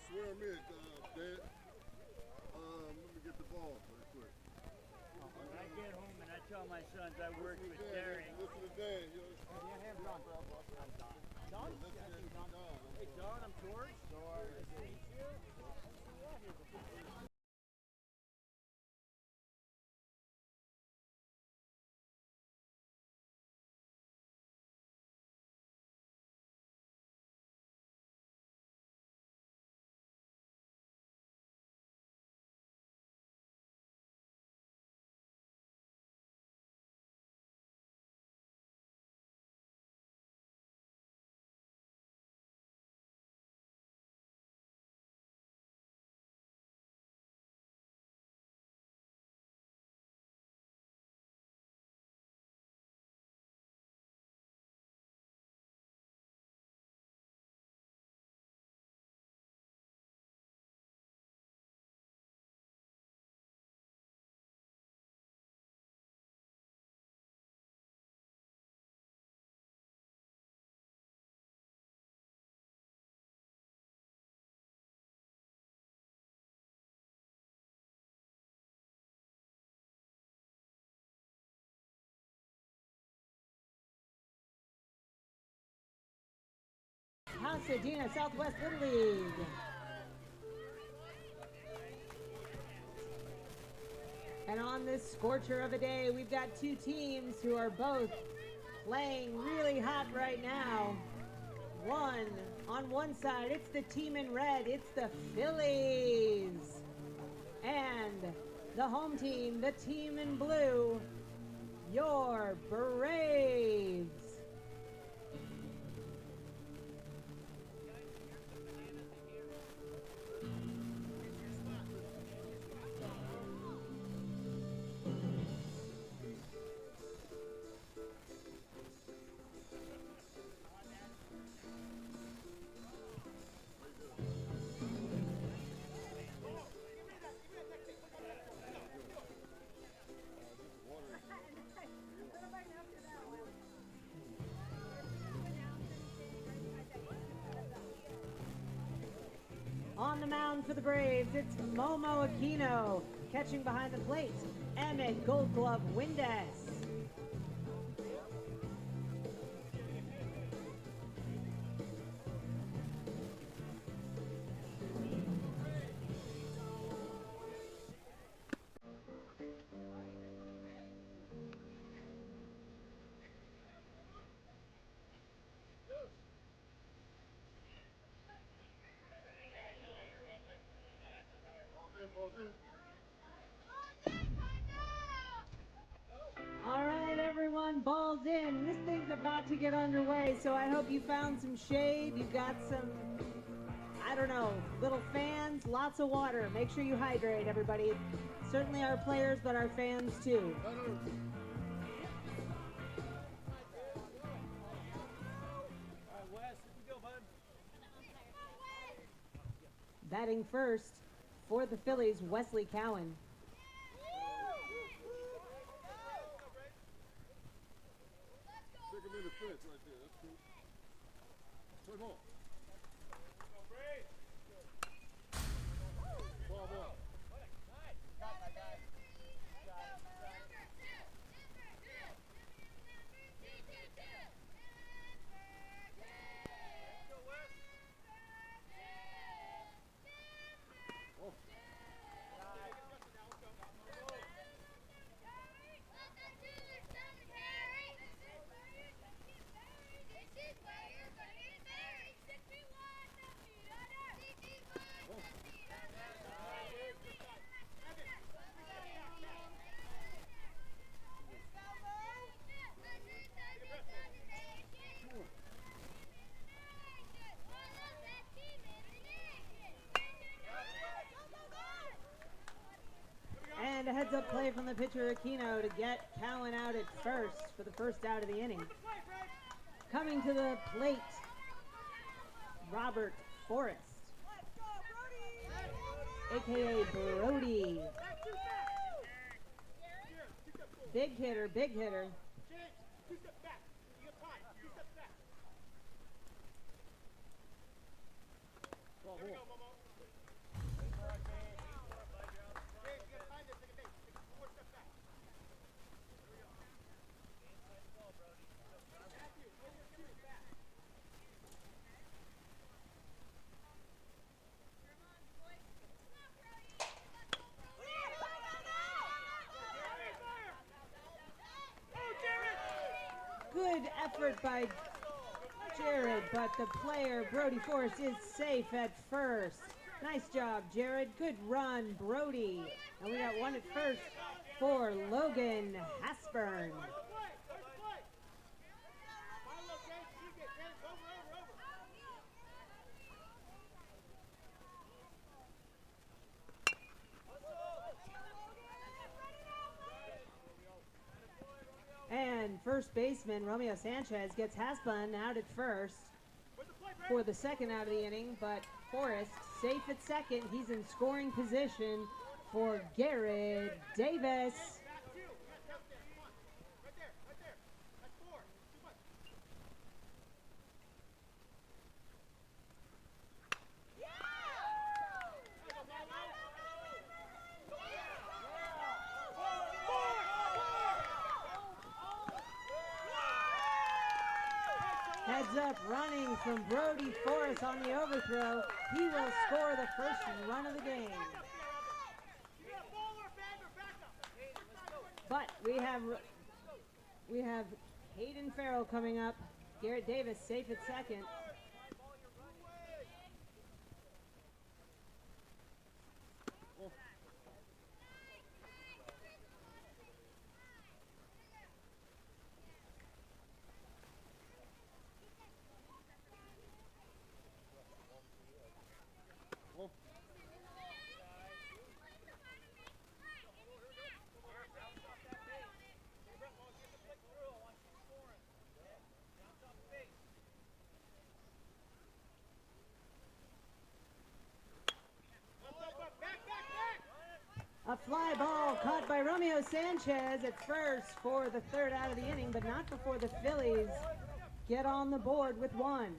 Swear me, Dad. Let me get the ball real quick. When I get home and I tell my sons I worked with Derek. Listen to Dad. Don? Don? Hey, Don, I'm George. George. Nice to meet you. Pasadena Southwest Little League. And on this scorcher of a day, we've got two teams who are both playing really hot right now. On one side, it's the team in red, it's the Phillies. And the home team, the team in blue, your Braves. On the mound for the Braves, it's Momo Aquino. Catching behind the plate, Emmett Gold Glove Windes. All right, everyone, balls in. This thing's about to get underway, so I hope you found some shade. You've got some, I don't know, little fans, lots of water. Make sure you hydrate, everybody. Certainly our players, but our fans too. Batting first for the Phillies, Wesley Cowan. Take him in the fence right there. That's cool. Play ball. Ball, ball. And a heads-up play from the pitcher Aquino to get Cowan out at first for the first out of the inning. Coming to the plate, Robert Forrest, a.k.a. Brody. Big hitter, big hitter. Good effort by Jared, but the player, Brody Forrest, is safe at first. Nice job, Jared. Good run, Brody. And we got one at first for Logan Hasburn. And first baseman Romeo Sanchez gets Hasburn out at first for the second out of the inning, but Forrest safe at second. He's in scoring position for Garrett Davis. Heads up running from Brody Forrest on the overthrow. He will score the first run of the game. But we have Hayden Farrell coming up. Garrett Davis safe at second. A fly ball caught by Romeo Sanchez at first for the third out of the inning, but not before the Phillies get on the board with one.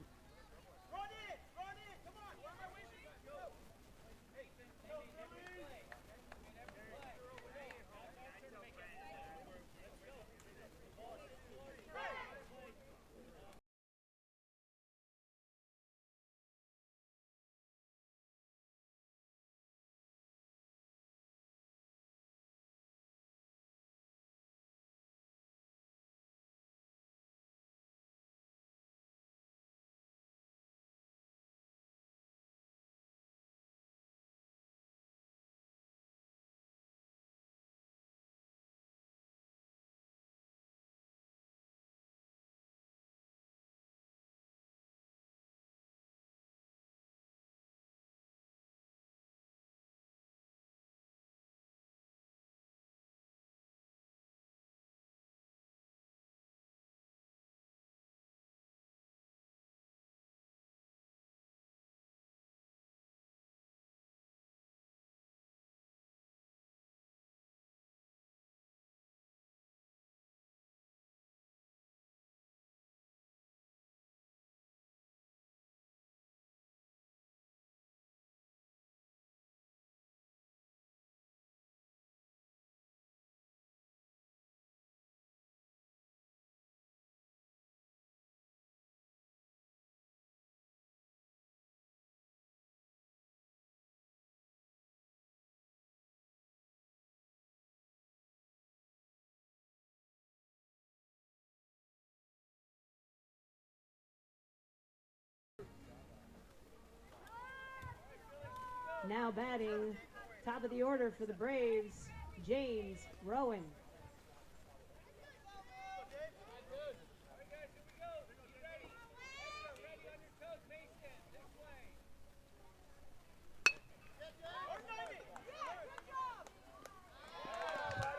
Now batting, top of the order for the Braves, James Rowan.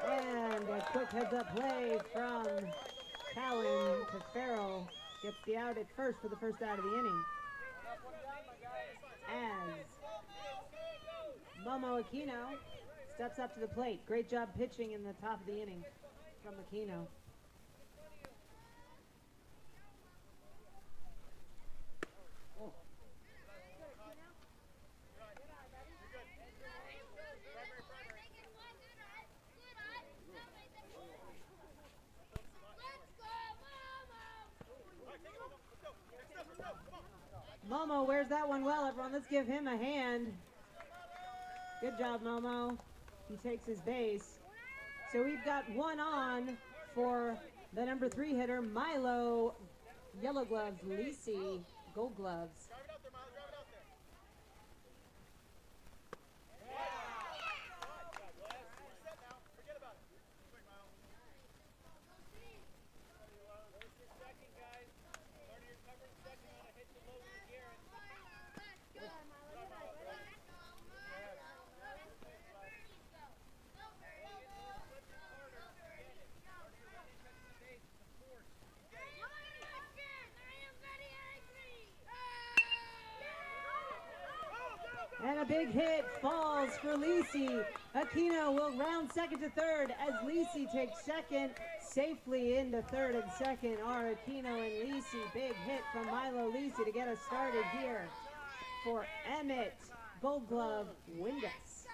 And a quick heads-up play from Cowan to Farrell. Gets the out at first for the first out of the inning. As Momo Aquino steps up to the plate. Great job pitching in the top of the inning from Aquino. Momo wears that one well, everyone. Let's give him a hand. Good job, Momo. He takes his base. So we've got one on for the number 3 hitter, Milo. Yellow gloves, Lisi, gold gloves. And a big hit falls for Lisi. Aquino will round second to third as Lisi takes second safely into third and second are Aquino and Lisi. Big hit from Milo Lisi to get us started here for Emmett. Gold glove, Windus.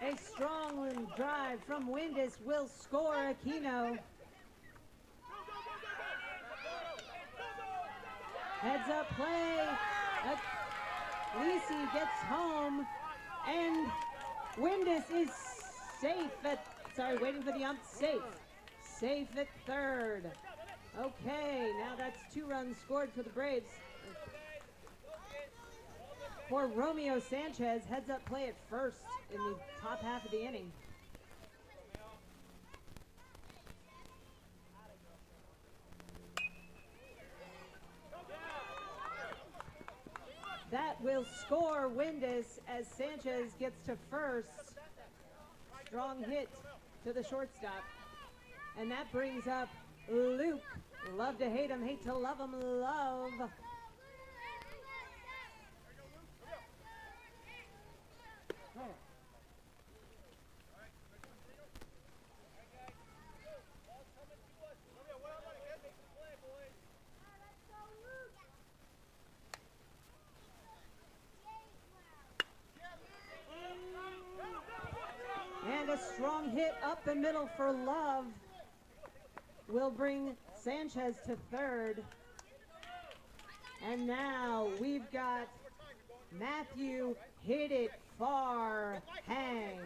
A strong drive from Windus will score Aquino. Heads up play. Lisi gets home and Windus is safe at, waiting for the ump, safe. Safe at third. Okay, now that's 2 runs scored for the Braves. For Romeo Sanchez, heads up play at first in the top half of the inning. That will score Windus as Sanchez gets to first. Strong hit to the shortstop. And that brings up Luke. Love to hate him, hate to love him, love. And a strong hit up the middle for Love will bring Sanchez to third. And now we've got Matthew hit it far, hang.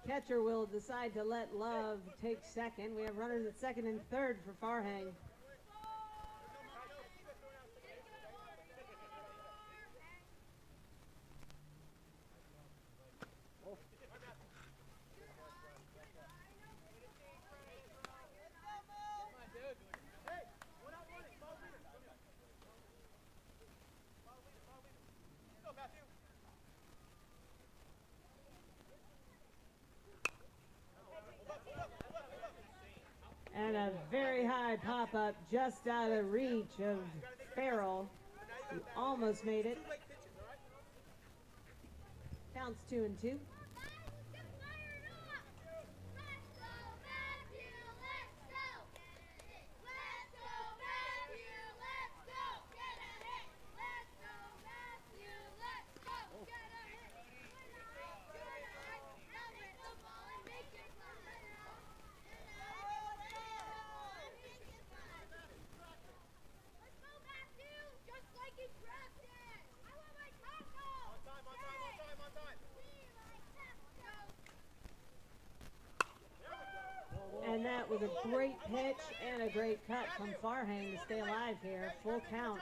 Catcher will decide to let Love take second. We have runners at second and third for Farhang. And a very high pop-up just out of reach of Farrell, who almost made it. Counts 2-2. And that was a great pitch and a great cut from Farhang to stay alive here. Full count.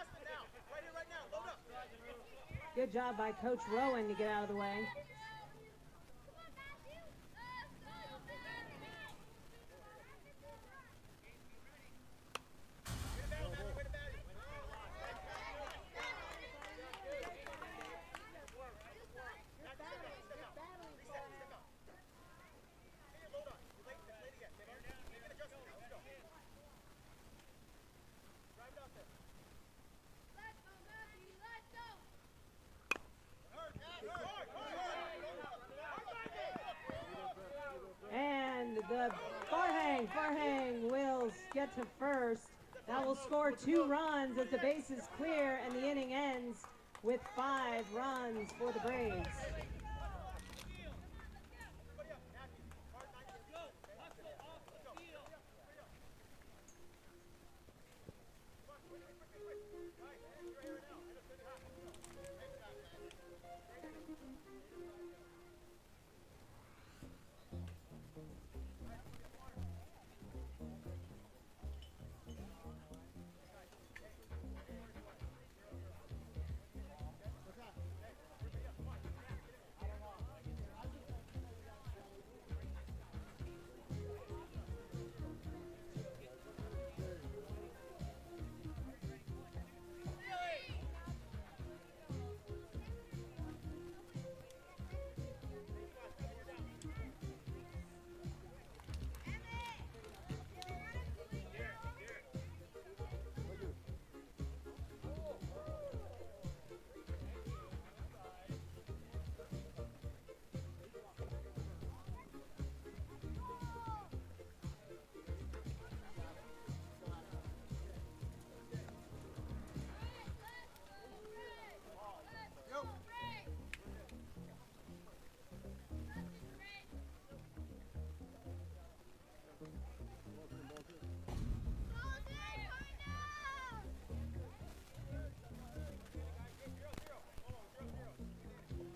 Good job by Coach Rowan to get out of the way. And the Farhang will get to first. That will score 2 runs as the base is clear and the inning ends with 5 runs for the Braves.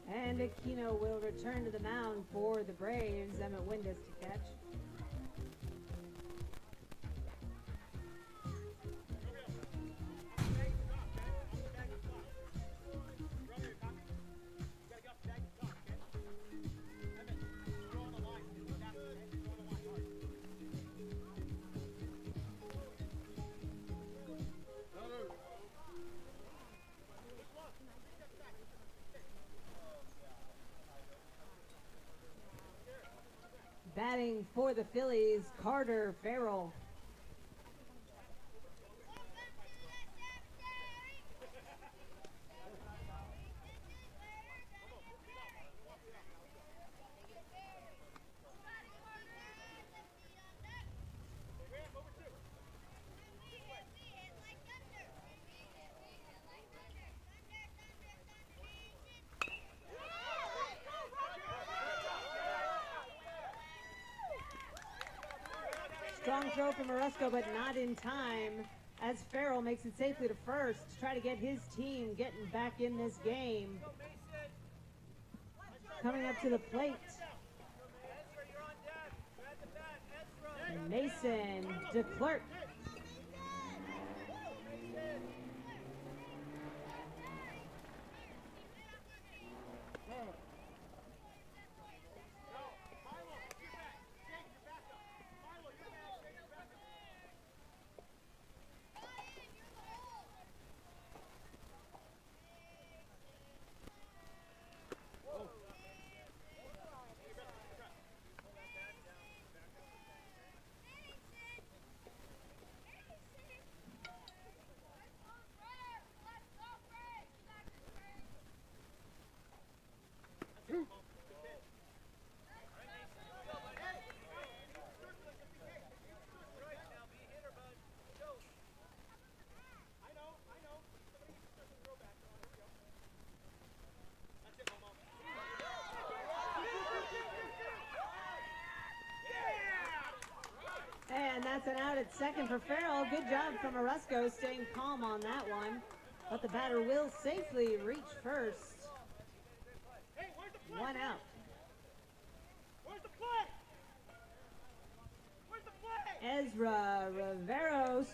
And Aquino will return to the mound for the Braves. Emmett Windus to catch. Batting for the Phillies, Carter Farrell. Strong throw from Orozco, but not in time as Farrell makes it safely to first to try to get his team getting back in this game. Coming up to the plate, Mason DeClerc. And that's an out at second for Farrell. Good job from Orozco staying calm on that one. But the batter will safely reach first. One out. Where's the play? Where's the play? Ezra Riveros.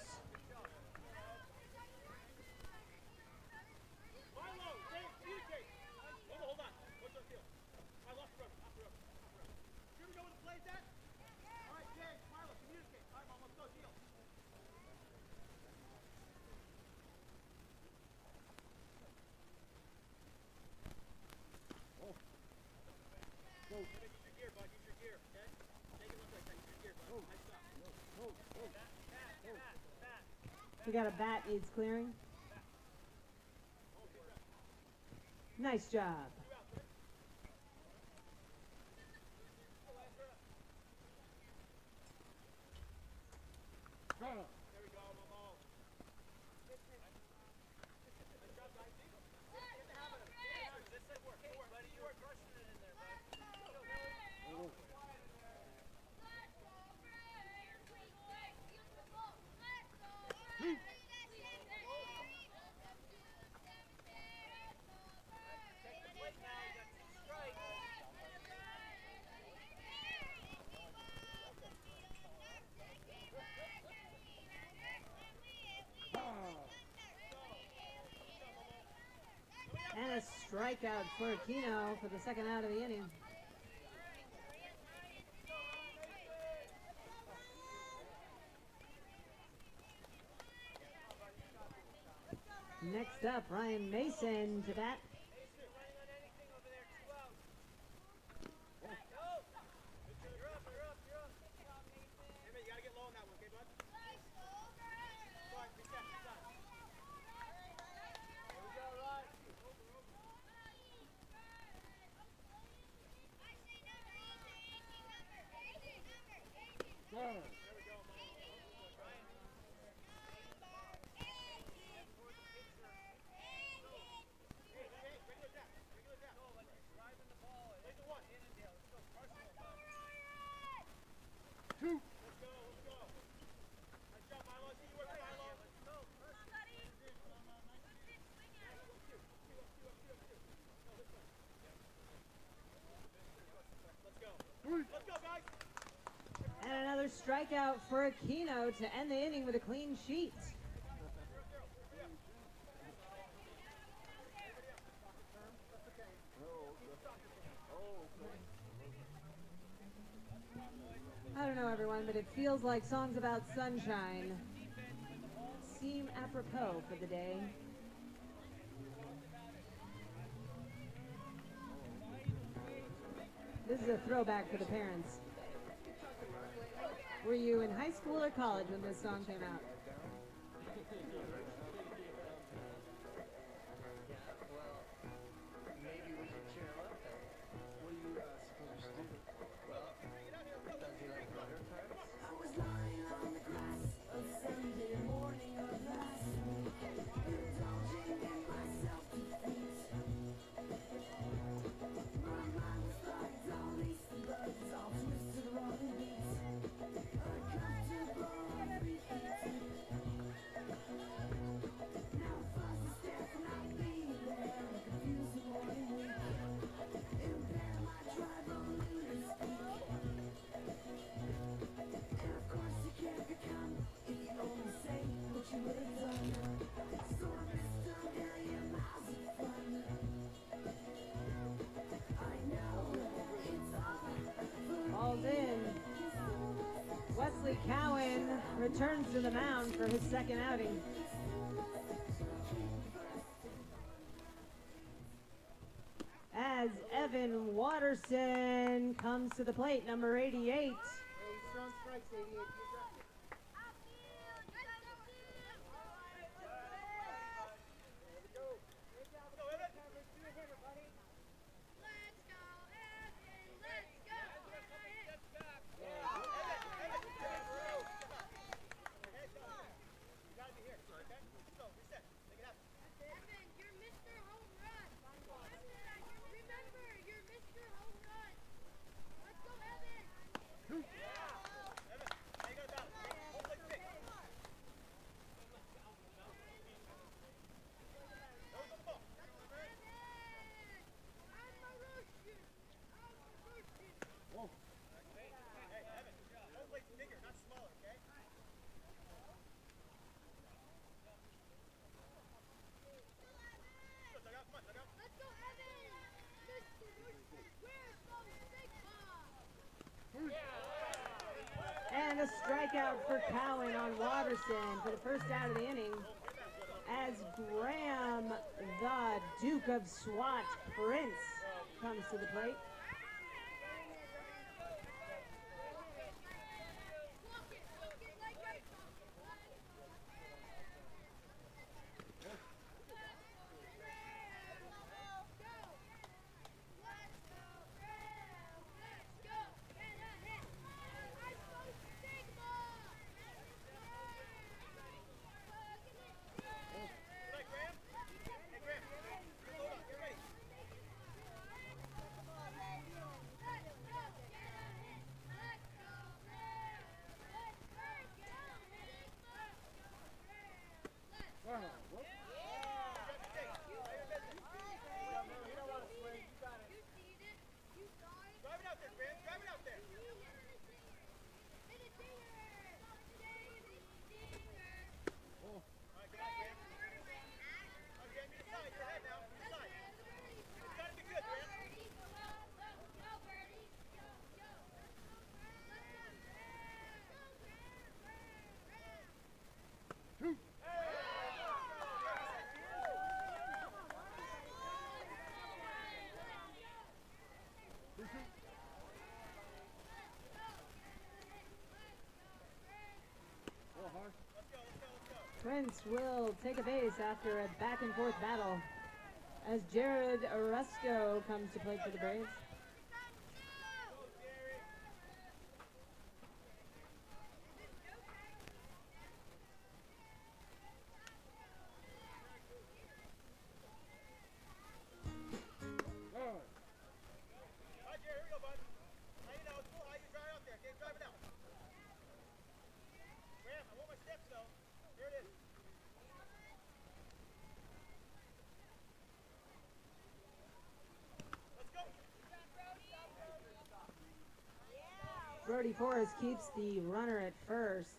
Milo, TJ, We got a bat needs clearing. Nice job. And a strikeout for Aquino for the second out of the inning. Next up, Ryan Mason to bat. And another strikeout for Aquino to end the inning with a clean sheet. I don't know, everyone, but it feels like songs about sunshine seem apropos for the day. This is a throwback for the parents. Were you in high school or college when this song came out? Cowan returns to the mound for his second outing. As Evan Watterson comes to the plate, number 88. Strong strikes, 88. And a strikeout for Cowan on Watterson for the first out of the inning as Graham, the Duke of SWAT Prince, comes to the plate. Prince will take a base after a back and forth battle as Jared Orozco comes to play for the Braves. Brody Forrest keeps the runner at first.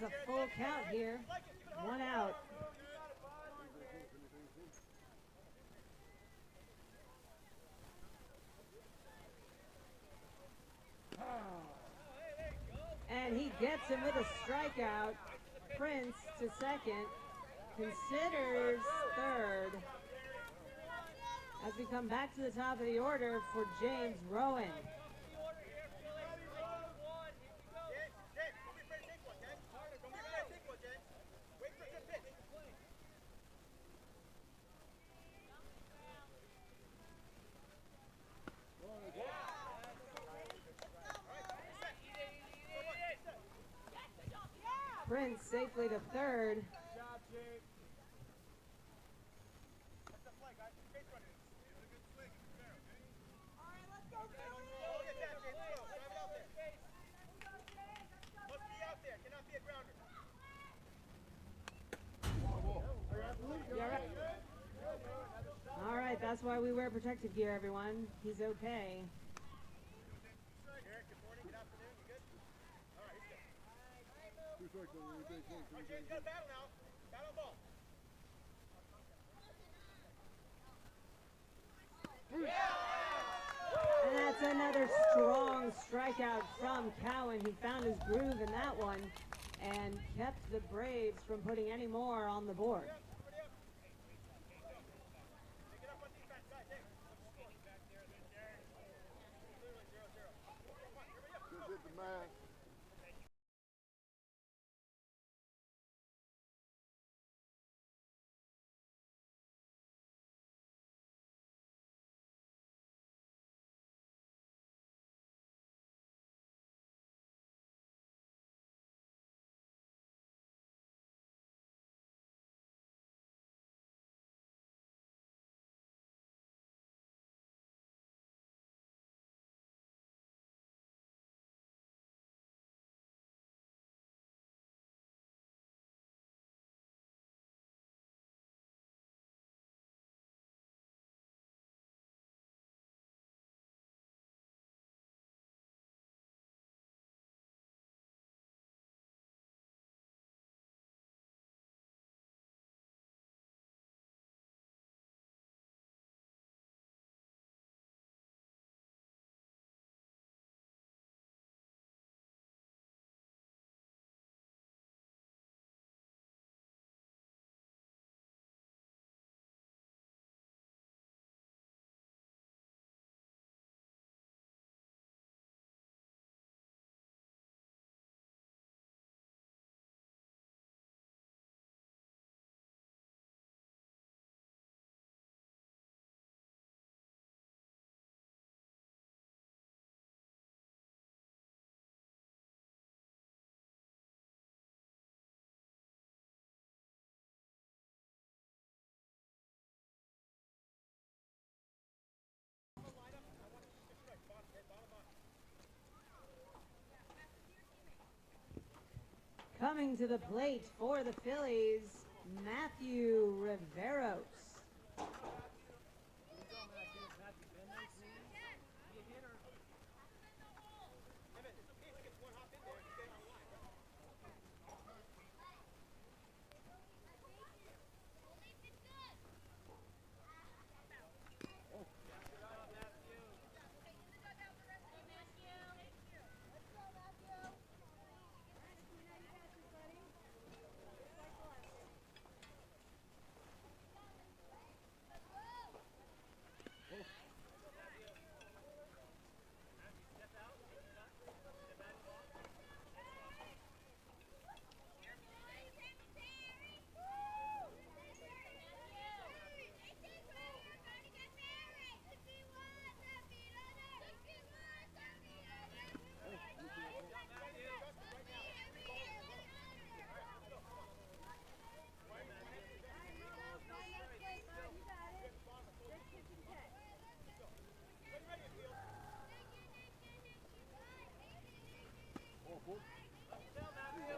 That's a full count here. 1 out. And he gets him with a strikeout. Prince to second. Considers third. As we come back to the top of the order for James Rowan. Prince safely to third. All right, that's why we wear protective gear, everyone. He's okay. And that's another strong strikeout from Cowan. He found his groove in that one and kept the Braves from putting any more on the board. Just hit the mat. coming to the plate for the Phillies, Matthew Riveros.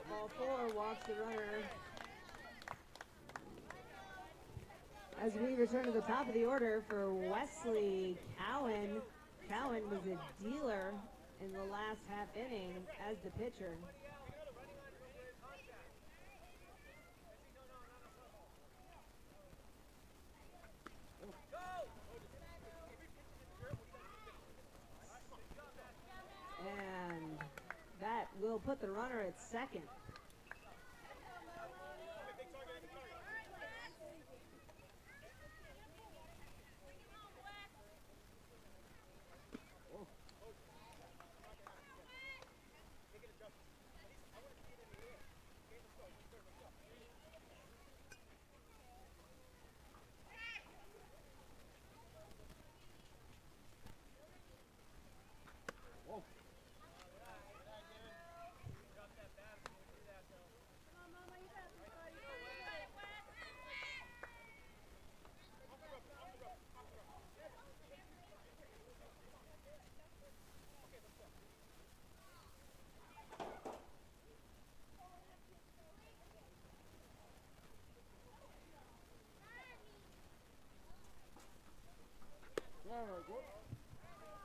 Ball 4 walks the runner. As we return to the top of the order for Wesley Cowan. Cowan was a dealer in the last half inning as the pitcher. And that will put the runner at second.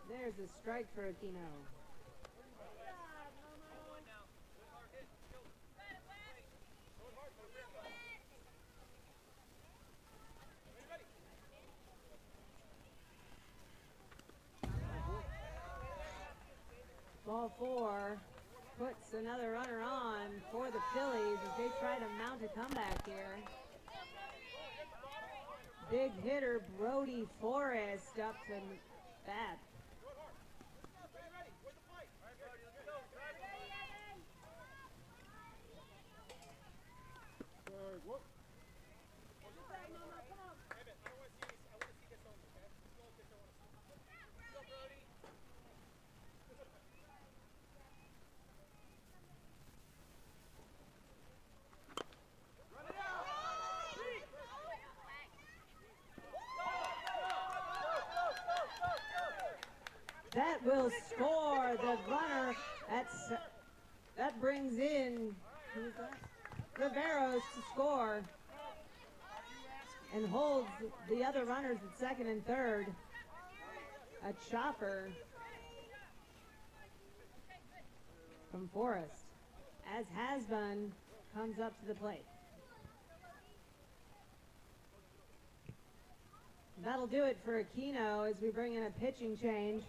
There's a strike for Aquino. Ball 4 puts another runner on for the Phillies as they try to mount a comeback here. Big hitter Brody Forrest up to bat. That will score the runner. That brings in Riveros to score and holds the other runners at second and third. A chopper from Forrest as Hasbun comes up to the plate. That'll do it for Aquino as we bring in a pitching change.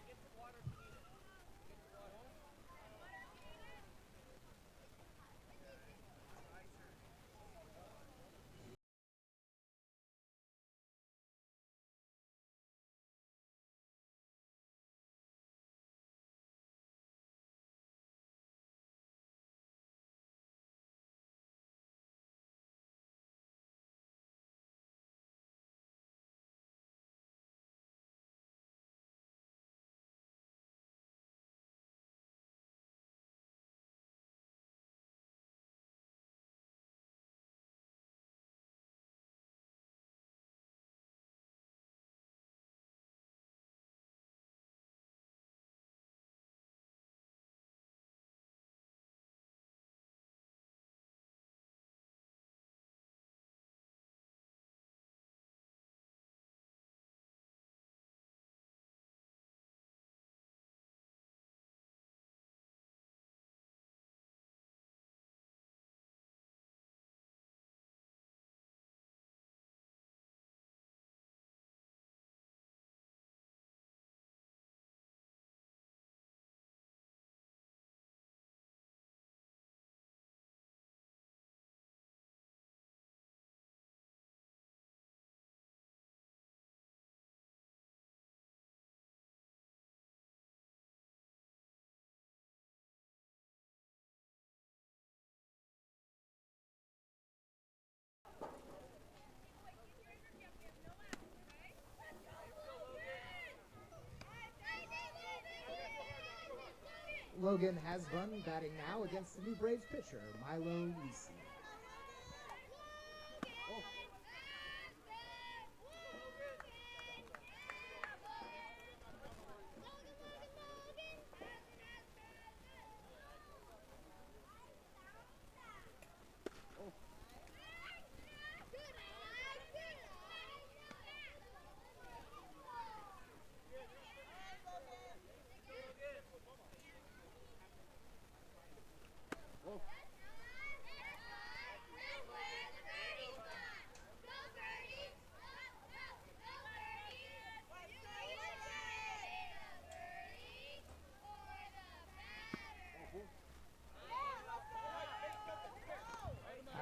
Logan Hasbun batting now against the New Braves pitcher, Milo Lisi.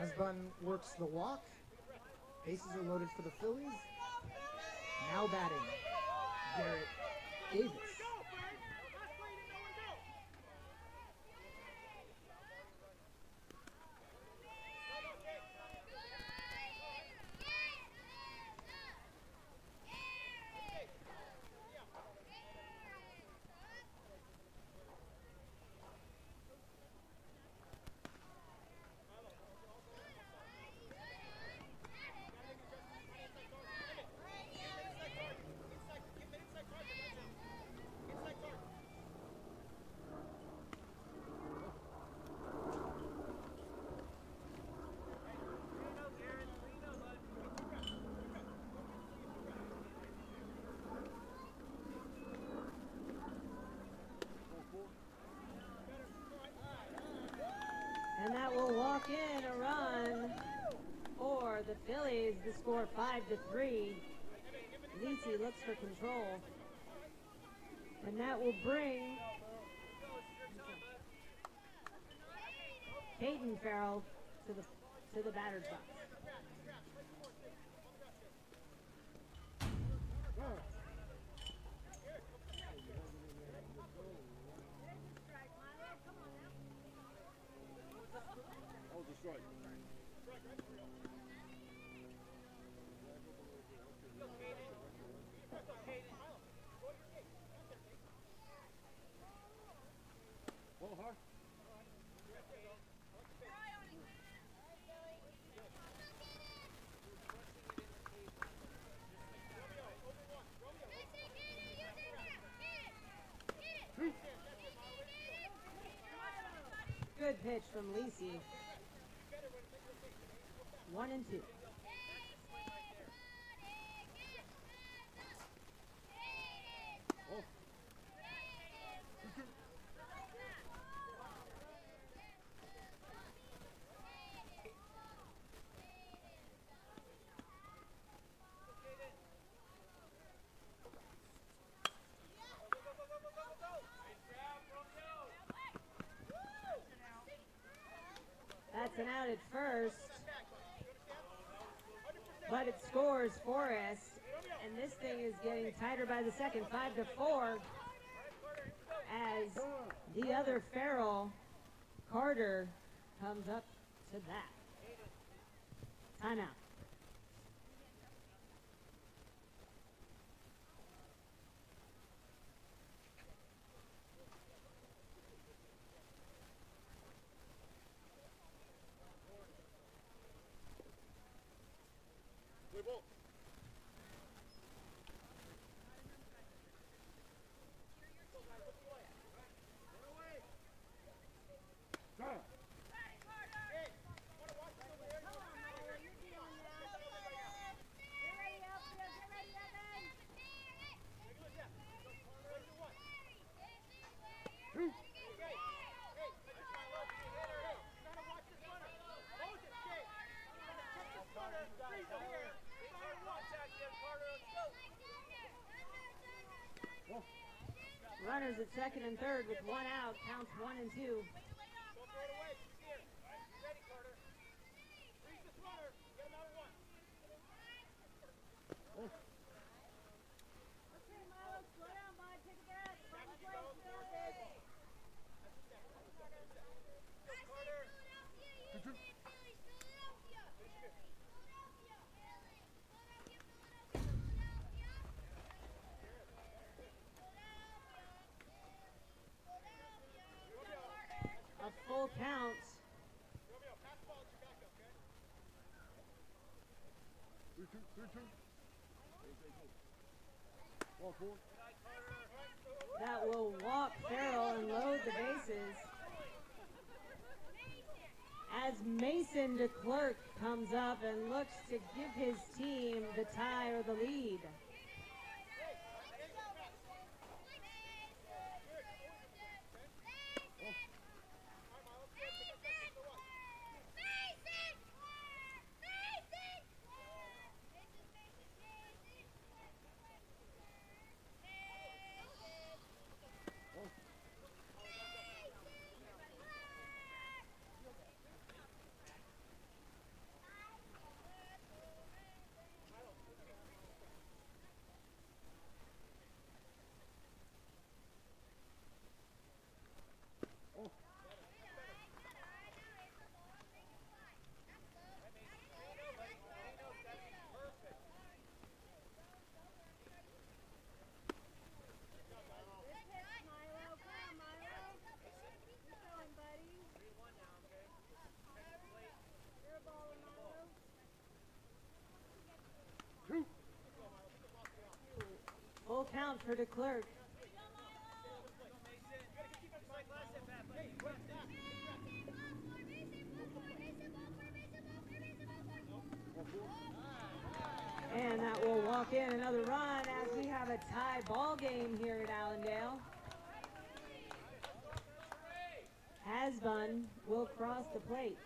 Hasbun works the walk. Bases are loaded for the Phillies. Now batting, Garrett Davis. And that will walk in a run for the Phillies. The score 5-3. Lisi looks for control. And that will bring Peyton Farrell to the batter's box. Strike. Ball hard. Good pitch from Lisi. 1-2. That's an out at first. But it scores Forrest, and this thing is getting tighter by the second, 5-4, as the other Farrell, Carter, comes up to bat. Timeout. Play ball. Runners at second and third with one out, counts 1-2. full count. 3-2, 3-2. Ball 4. That will walk Farrell and load the bases. As Mason DeClerc comes up and looks to give his team the tie or the lead. Full count for DeClerc. And that will walk in another run as we have a tie ball game here at Allendale. Hasbun will cross the plate.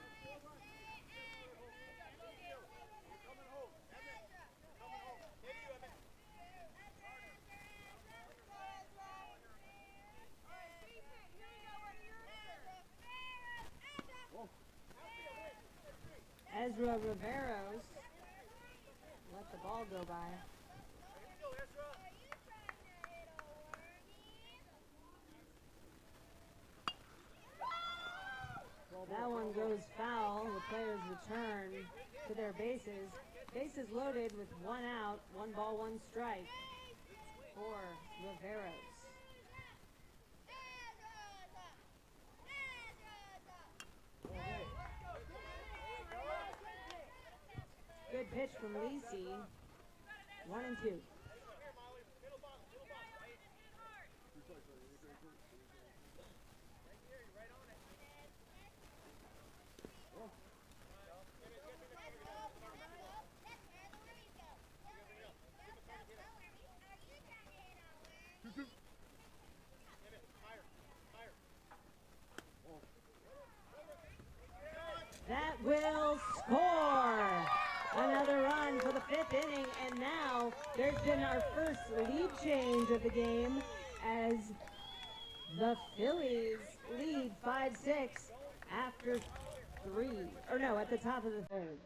Ezra Riveros let the ball go by. That one goes foul. The players return to their bases. Bases loaded with 1 out, 1 ball, 1 strike for Riveros. Good pitch from Lisi. 1-2. That will score. Another run for the 5th inning, and now there's been our first lead change of the game as the Phillies lead 5-6 after 3, or no, at the top of the 3rd.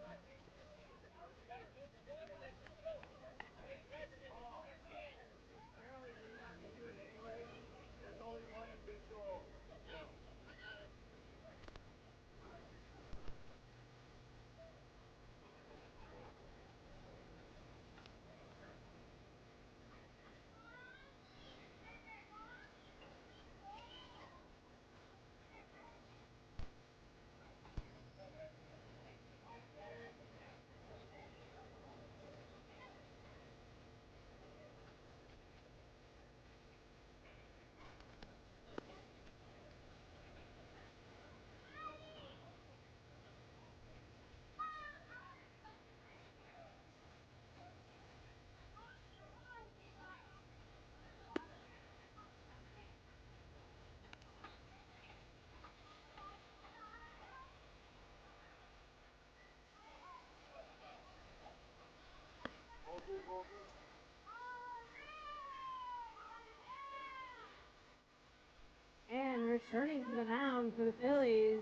And returning to the mound for the Phillies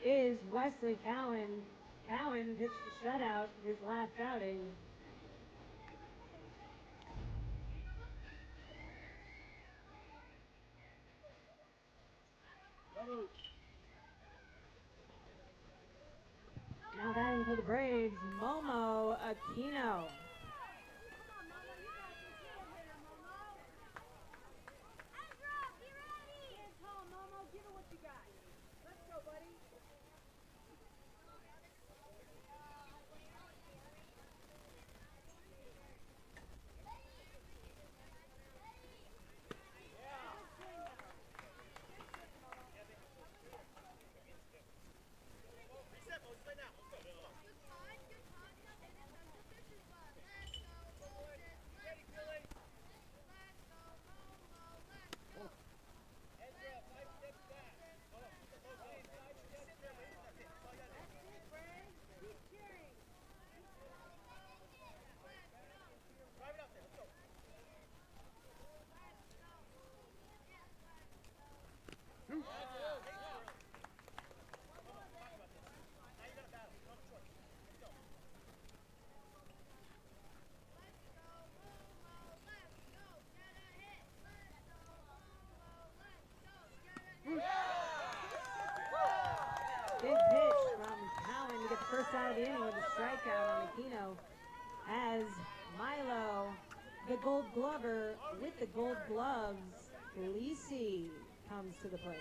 is Wesley Cowan. Cowan pitched a shutout his last outing. Now batting for the Braves, Momo Aquino. first out of the inning with a strikeout on Aquino as Milo, the Gold Glover with the Gold Gloves, Lisi comes to the plate.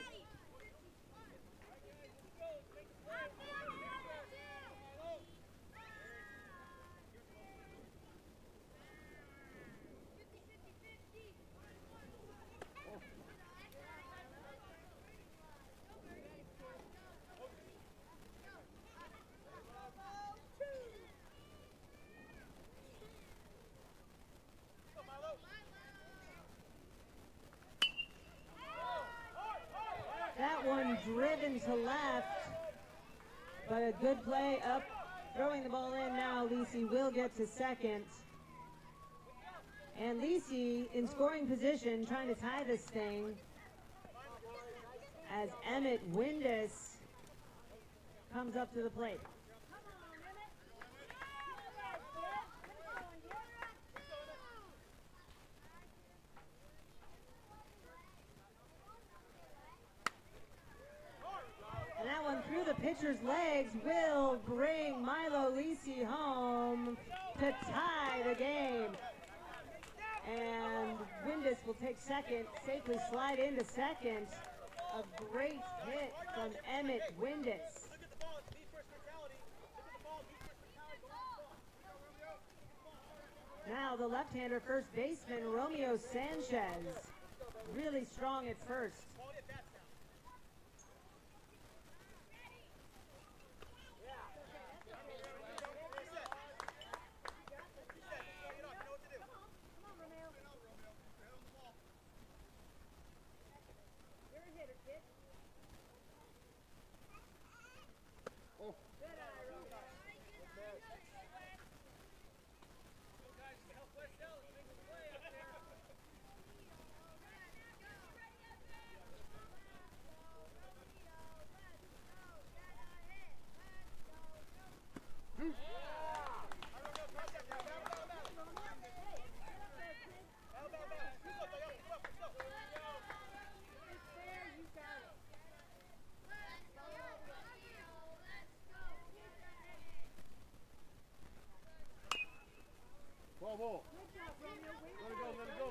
That one driven to left, but a good play up, throwing the ball in now. Lisi will get to second. And Lisi in scoring position, trying to tie this thing as Emmett Windus comes up to the plate. And that one through the pitcher's legs will bring Milo Lisi home to tie the game. And Windus will take second, safely slide into second. A great hit from Emmett Windus. Now the left-hander first baseman, Romeo Sanchez, really strong at first. Bravo. Let it go, let it go.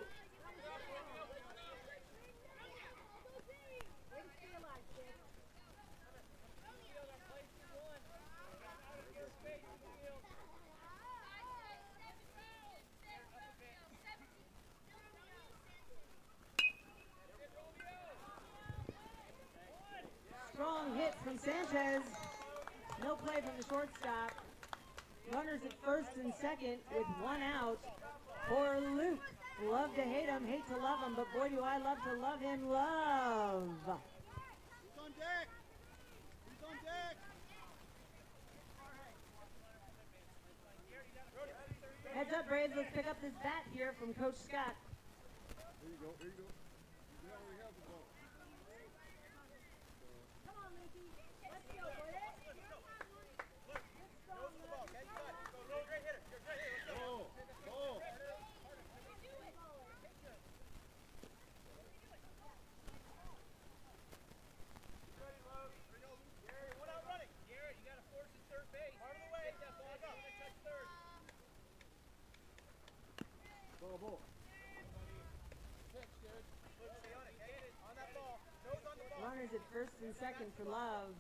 Strong hit from Sanchez. No play from the shortstop. Runners at first and second with one out for Luke. Love to hate him, hate to love him, but boy do I love to love him, love. He's on deck. He's on deck. Heads up, Braves, let's pick up this bat here from Coach Scott. There you go, there you go. You already have the ball. Come on, Linky. Let's go, boy. Ball, ball. Ball, ball. Runners at first and second for Love.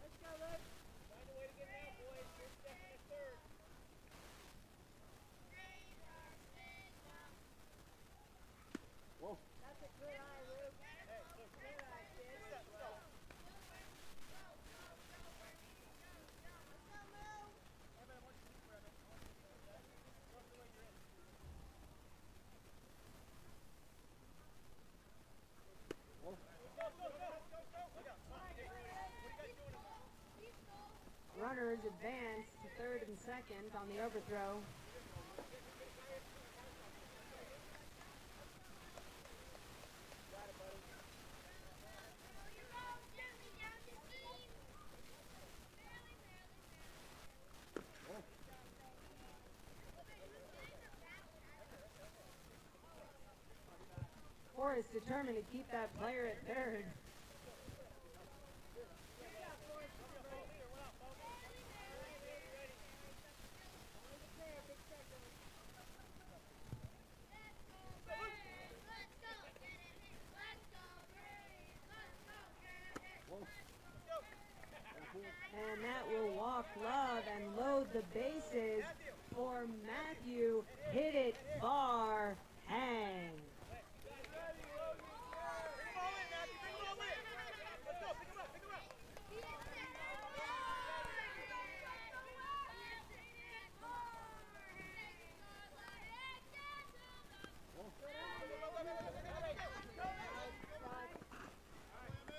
Let's go, Luke. Whoa. That's a good eye, Luke. Good eye, kid. Let's go, Move. Runners advance to third and second on the overthrow. Forrest determined to keep that player at third. And that will walk Love and load the bases for Matthew. Hit it far, hang.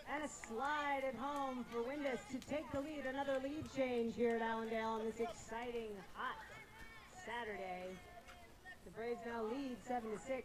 And a slide at home for Windus to take the lead. Another lead change here at Allendale on this exciting, hot Saturday. The Braves now lead 7-6.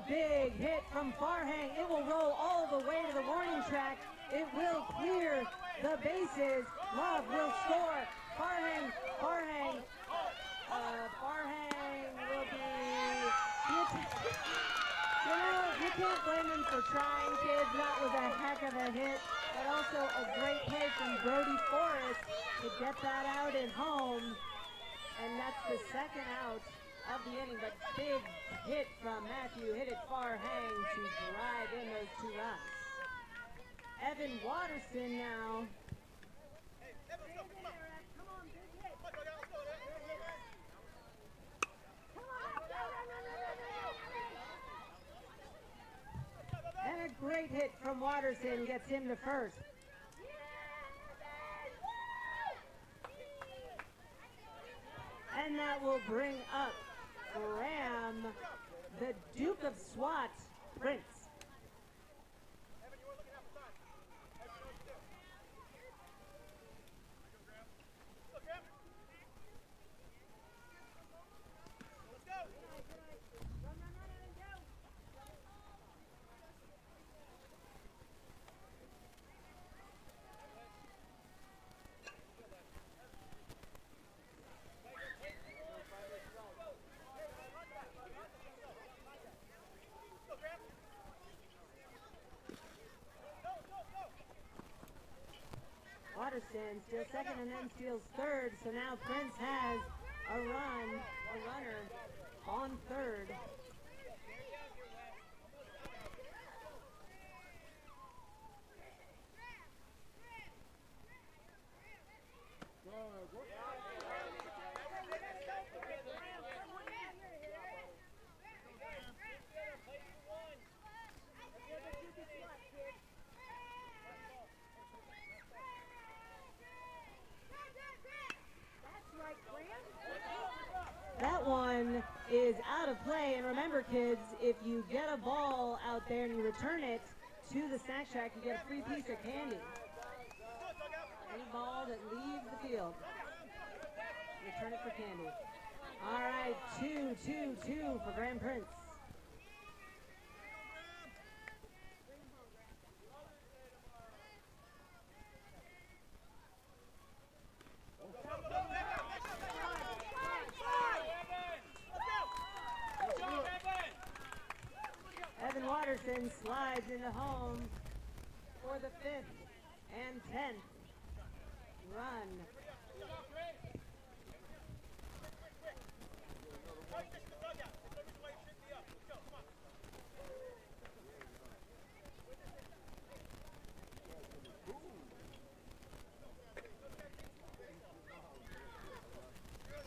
Big hit from Farhang. It will roll all the way to the warning track. It will clear the bases. Love will score. Farhang will be... You can't blame him for trying, kids. That was a heck of a hit. But also a great play from Brody Forrest to get that out at home. And that's the second out of the inning, but big hit from Matthew, hit it far hang to drive in those 2 runs. Evan Watterson now. And a great hit from Watterson gets him to first. And that will bring up Graham, the Duke of SWAT, Prince. Watterson steals second and then steals third, so now Prince has a runner on third. That one is out of play, and remember kids, if you get a ball out there and you return it to the snack shack, you get a free piece of candy. Any ball that leaves the field, return it for candy. All right, 2-2-2 for Grand Prince. Evan Watterson slides into home for the 5th and 10th run.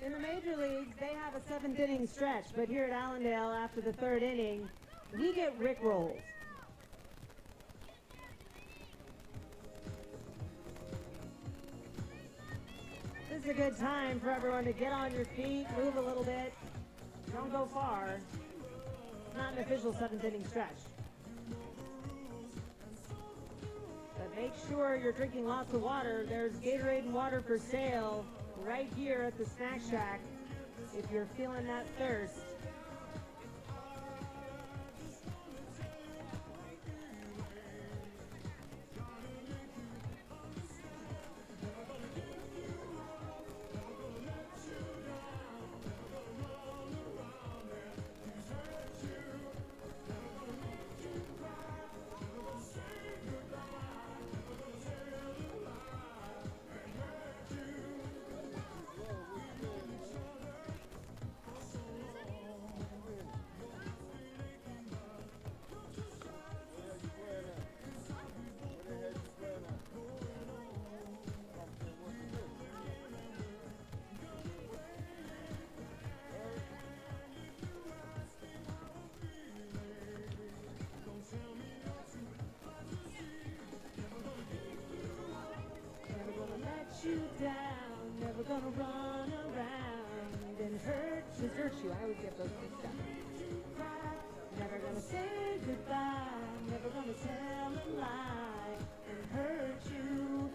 In the major leagues, they have a 7th inning stretch, but here at Allendale, after the 3rd inning, we get rickrolls. This is a good time for everyone to get on your feet, move a little bit. Don't go far. It's not an official 7th inning stretch. But make sure you're drinking lots of water. There's Gatorade and water for sale right here at the Snack Shack if you're feeling that thirst. gonna run around and hurt you. I always get those mixed up. Never gonna say goodbye, never gonna tell a lie and hurt you.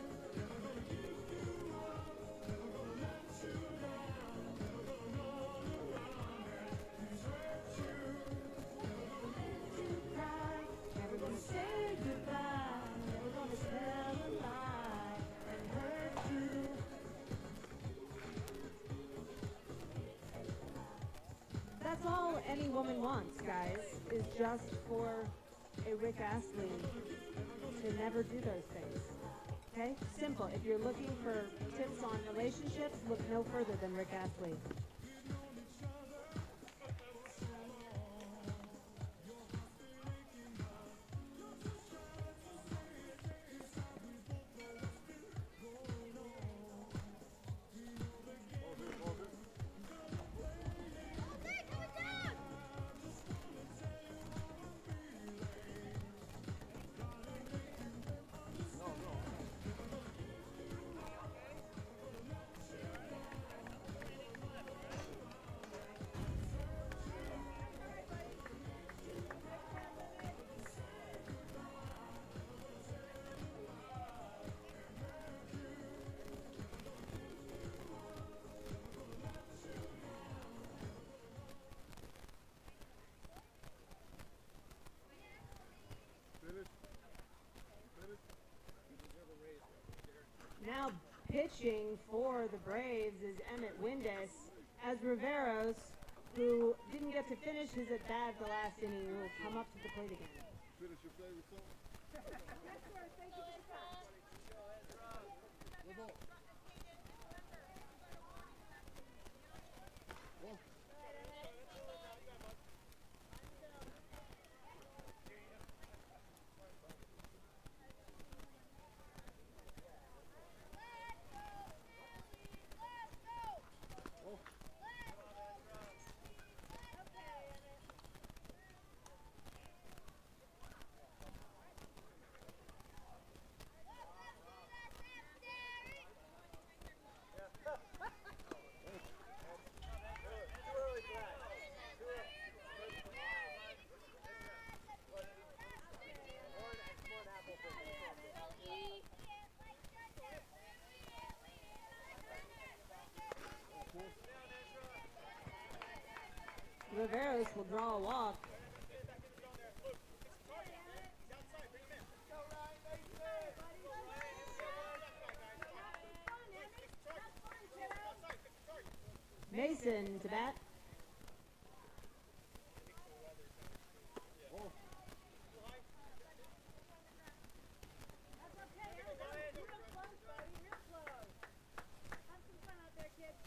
Never gonna say goodbye, never gonna tell a lie and hurt you. That's all any woman wants, guys, is just for a Rick Astley to never do those things. Okay? Simple. If you're looking for tips on relationships, look no further than Rick Astley. Now pitching for the Braves is Emmett Windus, as Riveros, who didn't get to finish his at-bat the last inning, will come up to the plate again. Finish your favorite song? That's where thank you for the time. What ball? Ball. Riveros will draw a walk. Mason to bat. That's okay. Everybody, real close, buddy. Real close. Have some fun out there, kids.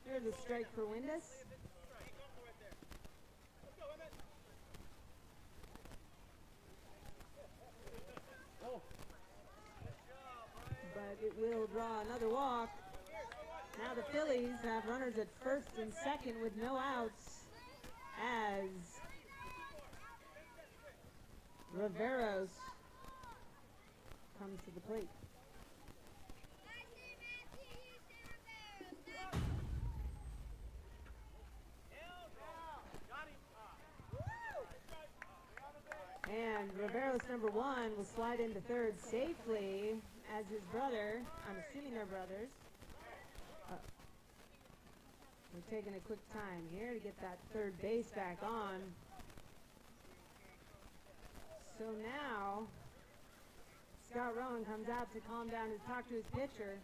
There's a strike for Windus. But it will draw another walk. Now the Phillies have runners at first and second with no outs as Riveros comes to the plate. And Riveros number one will slide into third safely as his brother, I'm assuming they're brothers. We're taking a quick time here to get that third base back on. So now, Scott Rowan comes out to calm down and talk to his pitcher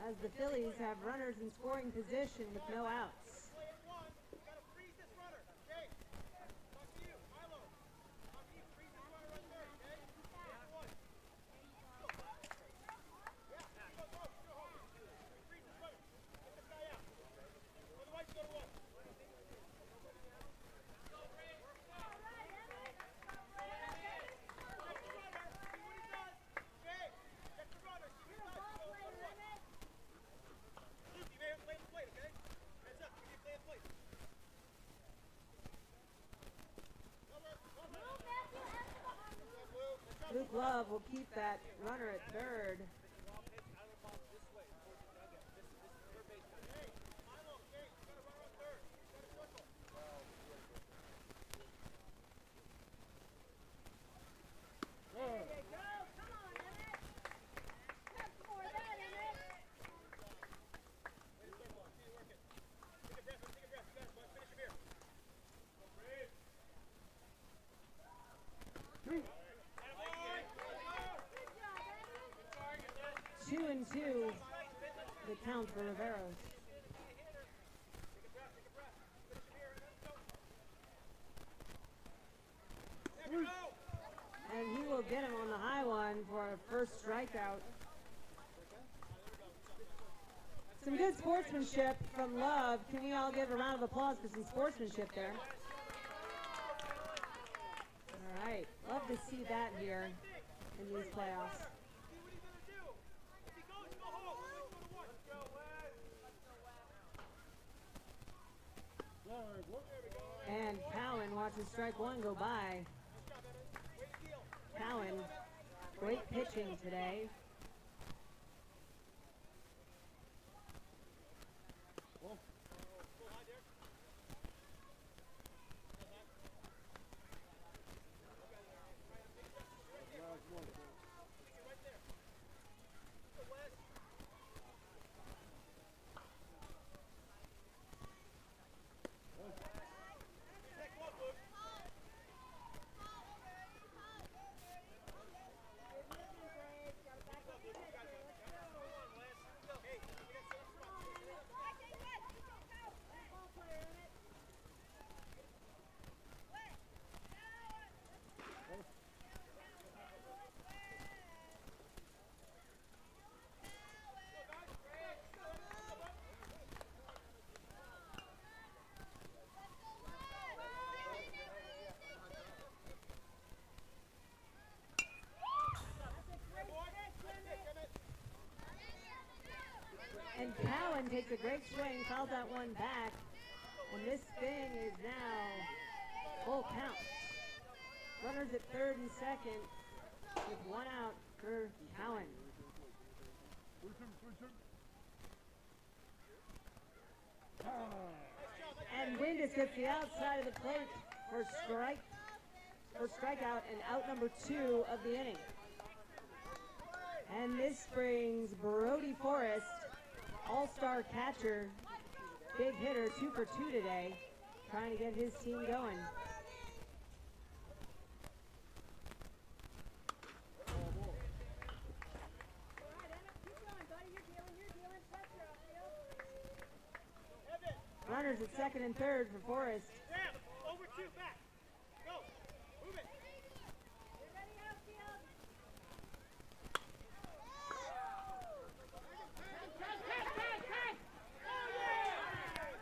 as the Phillies have runners in scoring position with no outs. Love will keep that runner at third. There you go. Come on, Emmett. Have some more of that, Emmett. Good job, Emmett. 2-2, the count for Riveros. And he will get him on the high one for a first strikeout. Some good sportsmanship from Love. Can we all give a round of applause for some sportsmanship there? All right, love to see that here in these playoffs. And Cowan watches strike one go by. Cowan, great pitching today. And Cowan takes a great swing, fouls that one back. And this thing is now full count. Runners at third and second with one out for Cowan. And Windus gets the outside of the plate for strikeout and out number 2 of the inning. And this brings Brody Forrest, all-star catcher, big hitter, 2 for 2 today, trying to get his team going. Runners at second and third for Forrest. Over 2, back. Go. Move it. Get ready, outfield.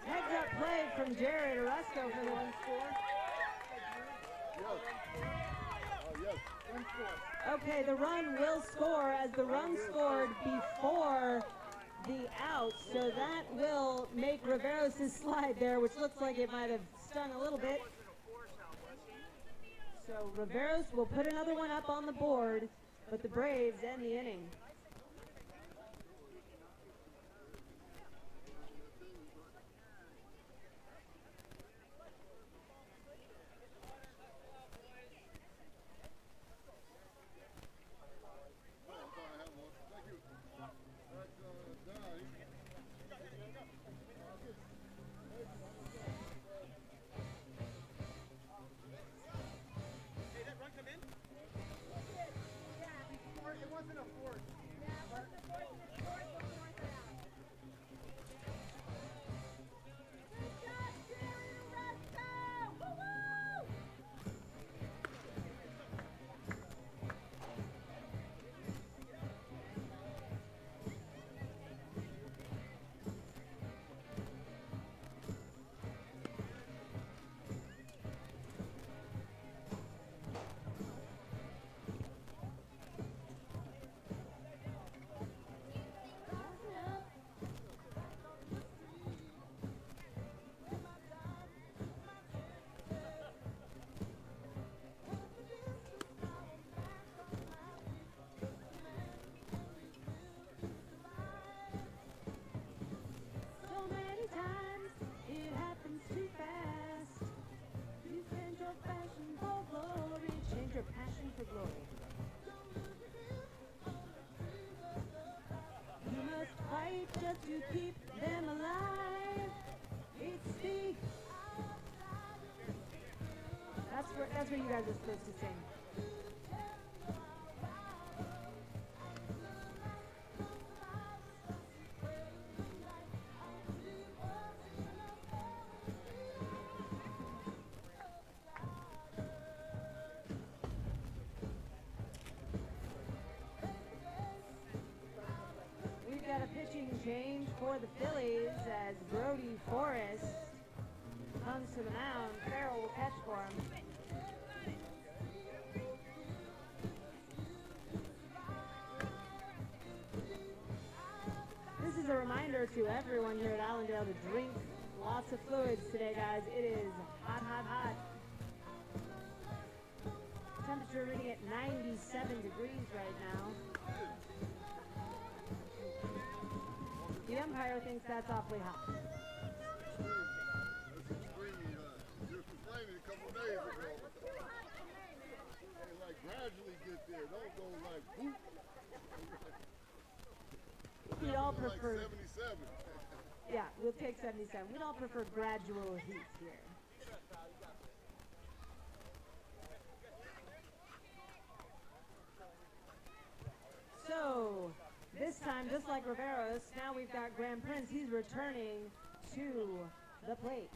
Heads up play from Jared Orozco for the one score. Okay, the run will score as the run scored before the out, so that will make Riveros' slide there, which looks like it might have stung a little bit. So Riveros will put another one up on the board, but the Braves end the inning. It wasn't a force. fight just to keep them alive. It's the... That's what you guys are supposed to sing. We've got a pitching change for the Phillies as Brody Forrest comes to the mound. Farrell will catch for him. This is a reminder to everyone here at Allendale to drink lots of fluids today, guys. It is hot, hot, hot. Temperature reading at 97 degrees right now. The umpire thinks that's awfully hot. That's extremely hot. You were complaining a couple days ago. Hey, like gradually get there. Don't go like whoop. We all Like prefer, 77. yeah, we'll take 77. We'd all prefer gradual heat here. So, this time, just like Riveros, now we've got Grand Prince. He's returning to the plate.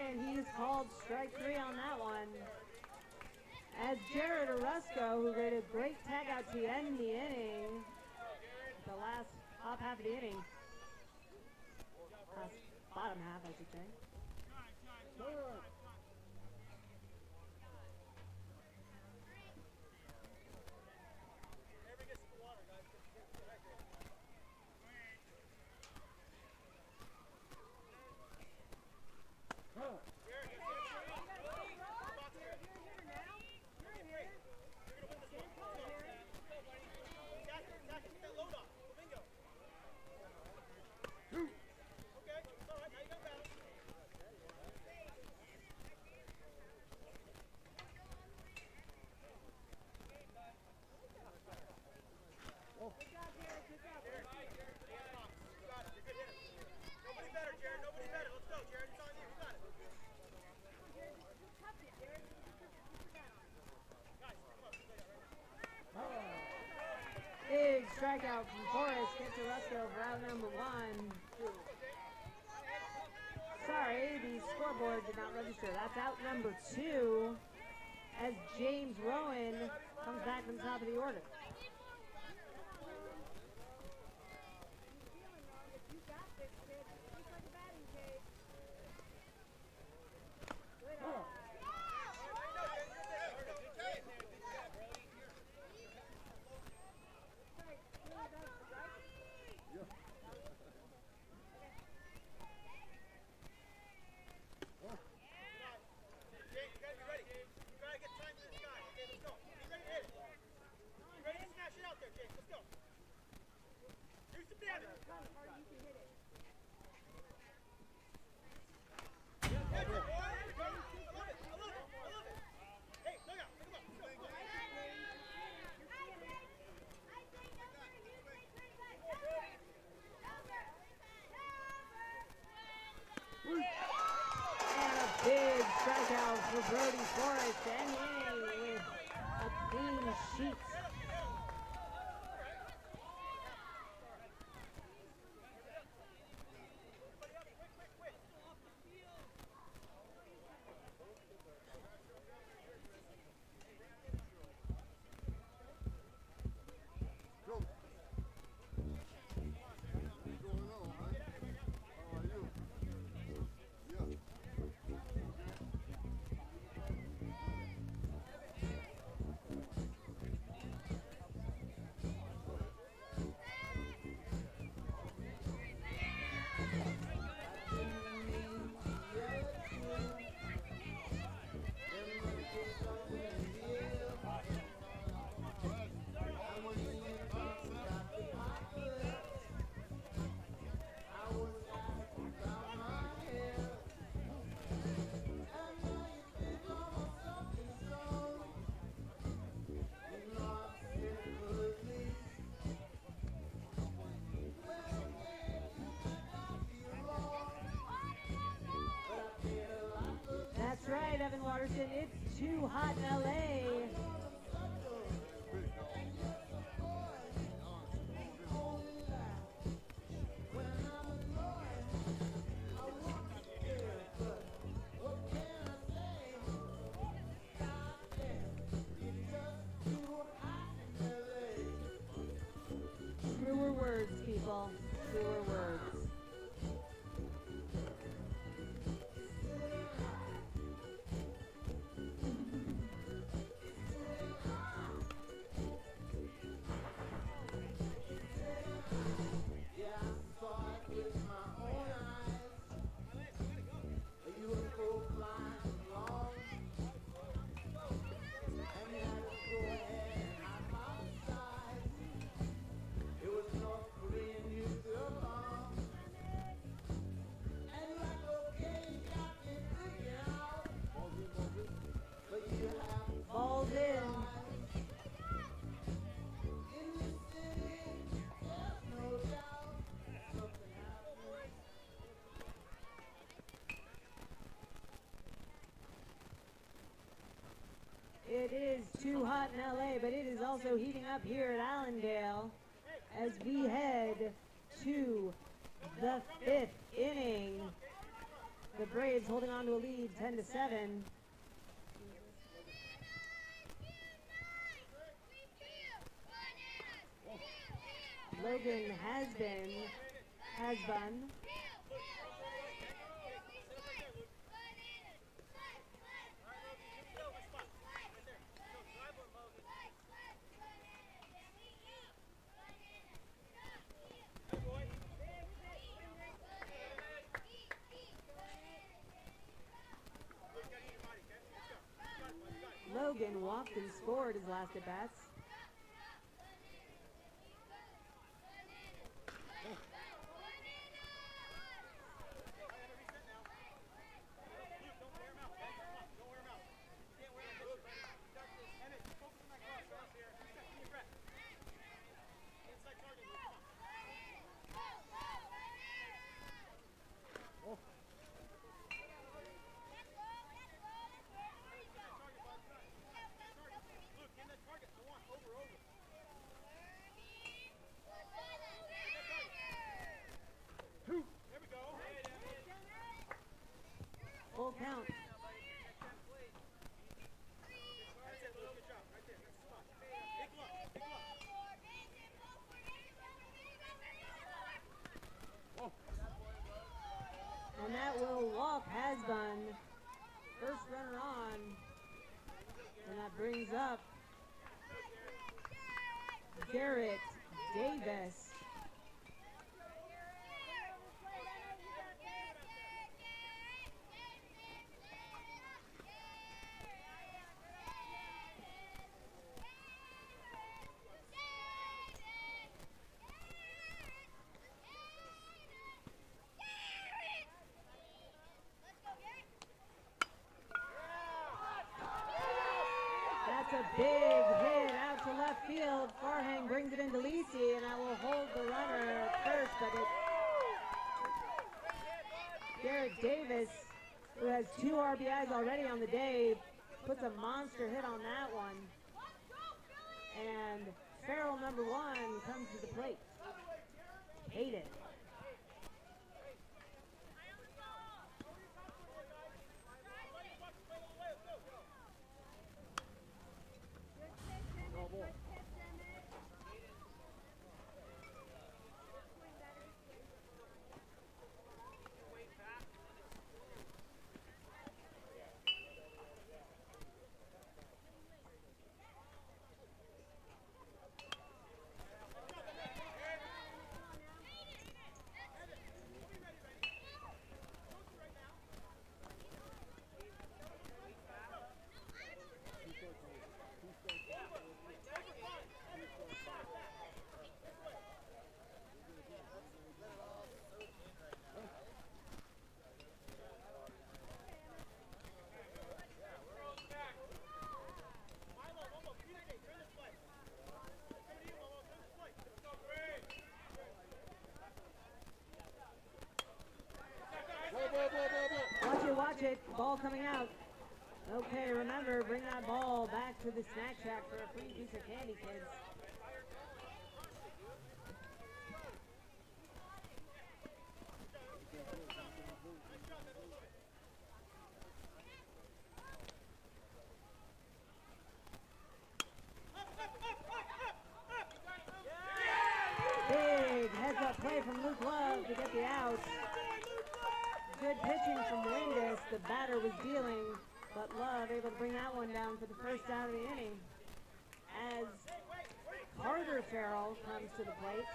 And he's called strike 3 on that one. As Jared Orozco, who rated great tag out to end the inning, the last top half of the inning, bottom half, I should say. Big strikeout from Forrest gets Orozco for out number 1. Sorry, the scoreboard did not register. That's out number 2 as James Rowan comes back from the top of the order. Big strikeout for Brody Forrest to end the inning with a clean sheet. Houston, it's too hot in LA. Truer words, people. Truer words. Ball's in. It is too hot in LA, but it is also heating up here at Allendale as we head to the 5th inning. The Braves holding on to a lead 10-7. Logan has been. Logan walked and scored his last at bats. Full count. And that will walk Hasbun. First runner on. And that brings up Garrett Davis. That's a big hit out to left field. Farhang brings it into Lisi, and I will hold the runner at first, but Garrett Davis, who has 2 RBIs already on the day, puts a monster hit on that one. And Farrell number 1 comes to the plate. Hayden. Watch it, ball coming out. Okay, remember, bring that ball back to the snack shack for a free piece of candy, kids. Big heads-up play from Luke Love to get the out. Good pitching from Windus. The batter was dealing, but Love able to bring that one down for the first out of the inning. As Carter Farrell comes to the plate.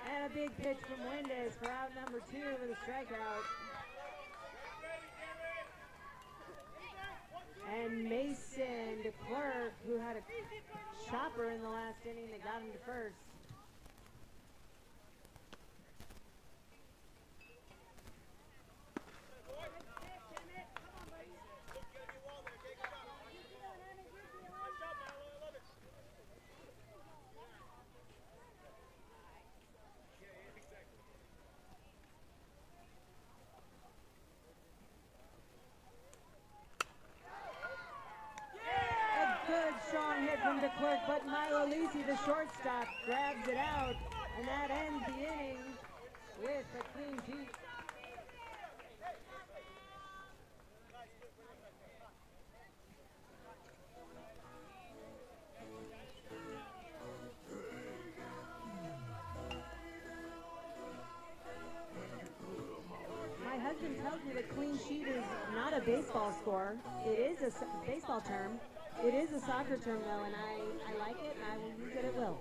And a big pitch from Windus for out number 2 with a strikeout. And Mason DeClerc, who had a chopper in the last inning that got him to first. From DeClerc, but Milo Lisi, the shortstop, grabs it out, and that ends the inning with a clean sheet. My husband tells me that clean sheet is not a baseball score. It is a baseball term. It is a soccer term, though, and I like it, and I will use it at will.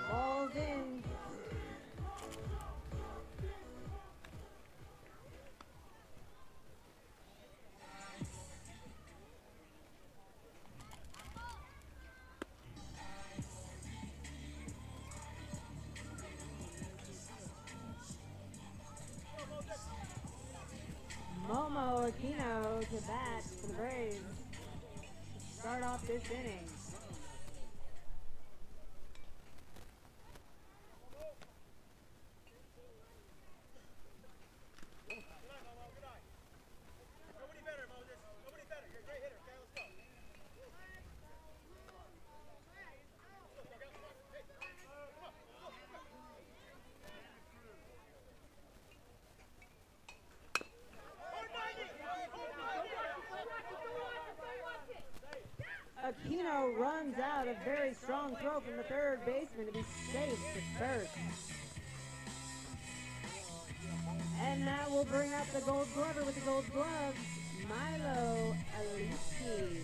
Ball's in. Momo Aquino to bat for the Braves. Start off this inning. Aquino runs out. A very strong throw from the third baseman to be safe to first. And that will bring up the Gold Glover with the Gold Gloves, Milo Alisi.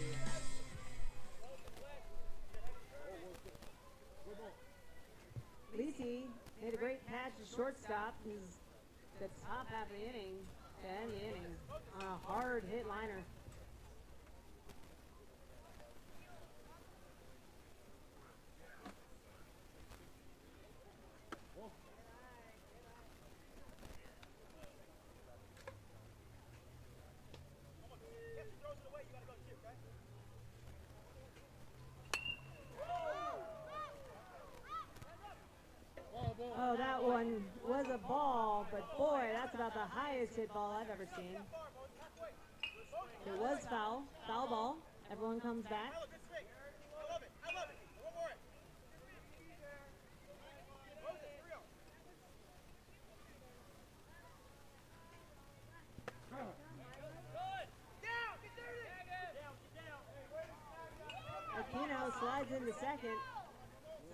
Alisi made a great catch at shortstop. He's the top half of the inning to end the inning on a hard hit liner. Oh, that one was a ball, but boy, that's about the highest hit ball I've ever seen. It was foul ball. Everyone comes back. Aquino slides into second.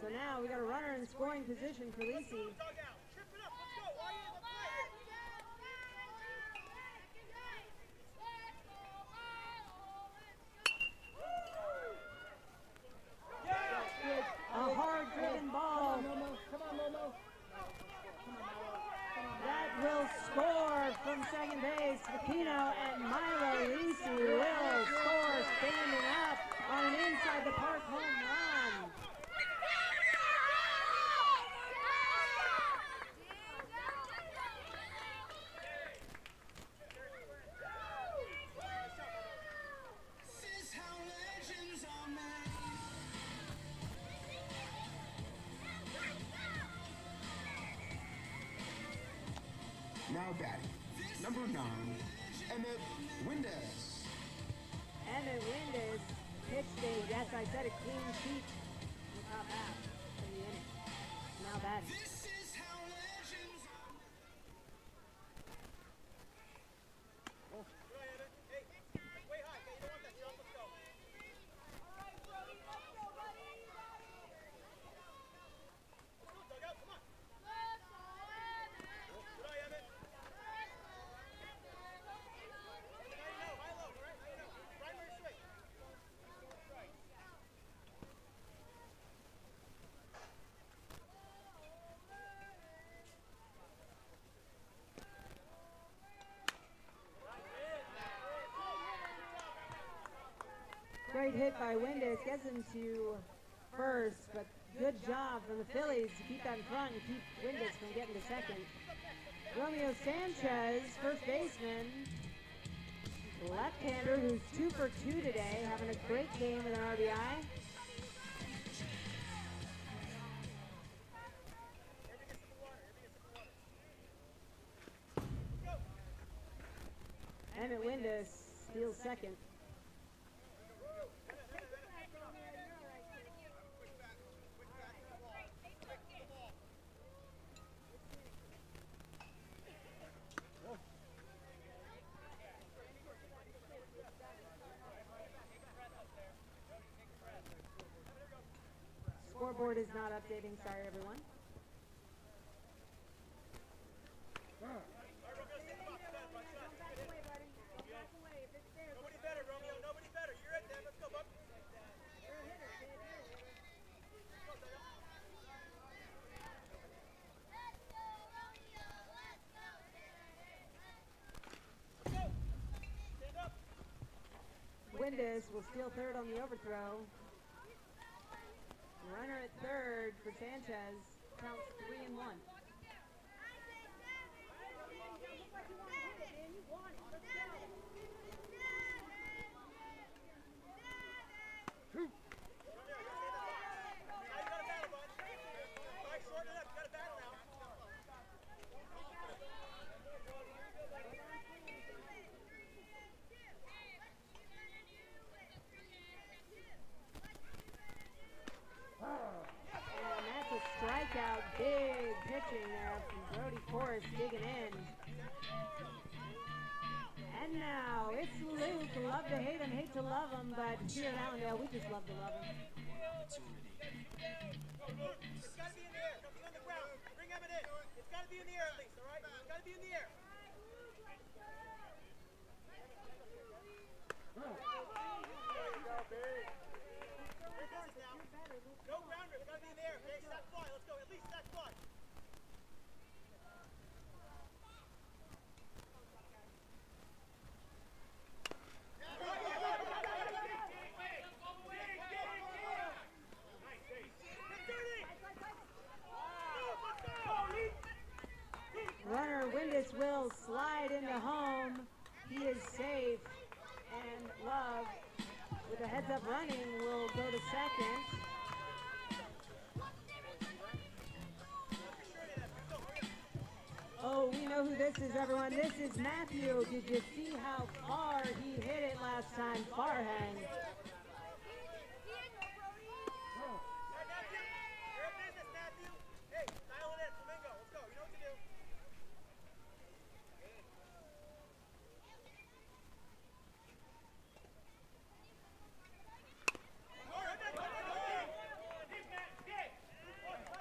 So now we got a runner in scoring position for Lisi. A hard-driven ball. That will score from second base. Aquino and Milo Lisi will score standing up on an inside the park home run. Now batting, number 9, Emmett Windez. Emmett Windez pitched a, yes, I said a clean sheet in the top half of the inning. Now batting. Great hit by Windez, gets him to first, but good job from the Phillies to keep that in front and keep Windez from getting to second. Romeo Sanchez, first baseman, left-hander who's 2 for 2 today, having a great game with an RBI. Emmett Windez steals second. Scoreboard is not updating, sorry everyone. Nobody better, Romeo. Nobody better. You're it, then. Let's go, bub. Windez will steal third on the overthrow. Runner at third for Sanchez. Counts 3-1. Strikeout, big pitching there from Brody Forrest digging in. And now it's Luke, love to hate him, hate to to love him, but here in Allendale, we just love to love him. It's got to be in the air. Don't be on the ground. Bring Emmett in. It's got to be in the air at least, all right? It's got to be in the air. No grounder. It's got to be in the air. Okay, set fly. Let's go. At least set fly. Runner Windus will slide into home. He is safe. And Love, with a heads-up running, will go to second. Oh, we know who this is, everyone. This is Matthew. Did you see how far he hit it last time? Far hang.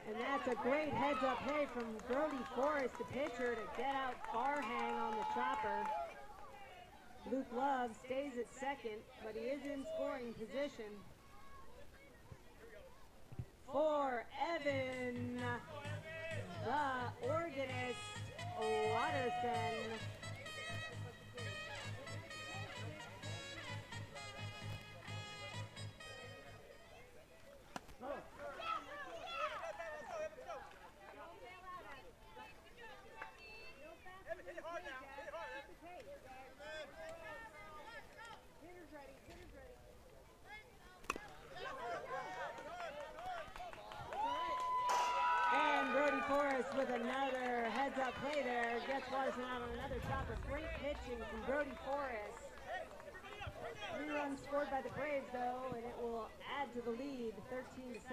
And that's a great heads-up hit from Brody Forrest, the pitcher, to get out far hang on the chopper. Luke Love stays at second, but he is in scoring position. For Evan, the organist, Watterson. Forrest with another heads-up play there. Gets Larson out on another chopper. Great pitching from Brody Forrest. 3 runs scored by the Braves, though, and it will add to the lead, 13-7.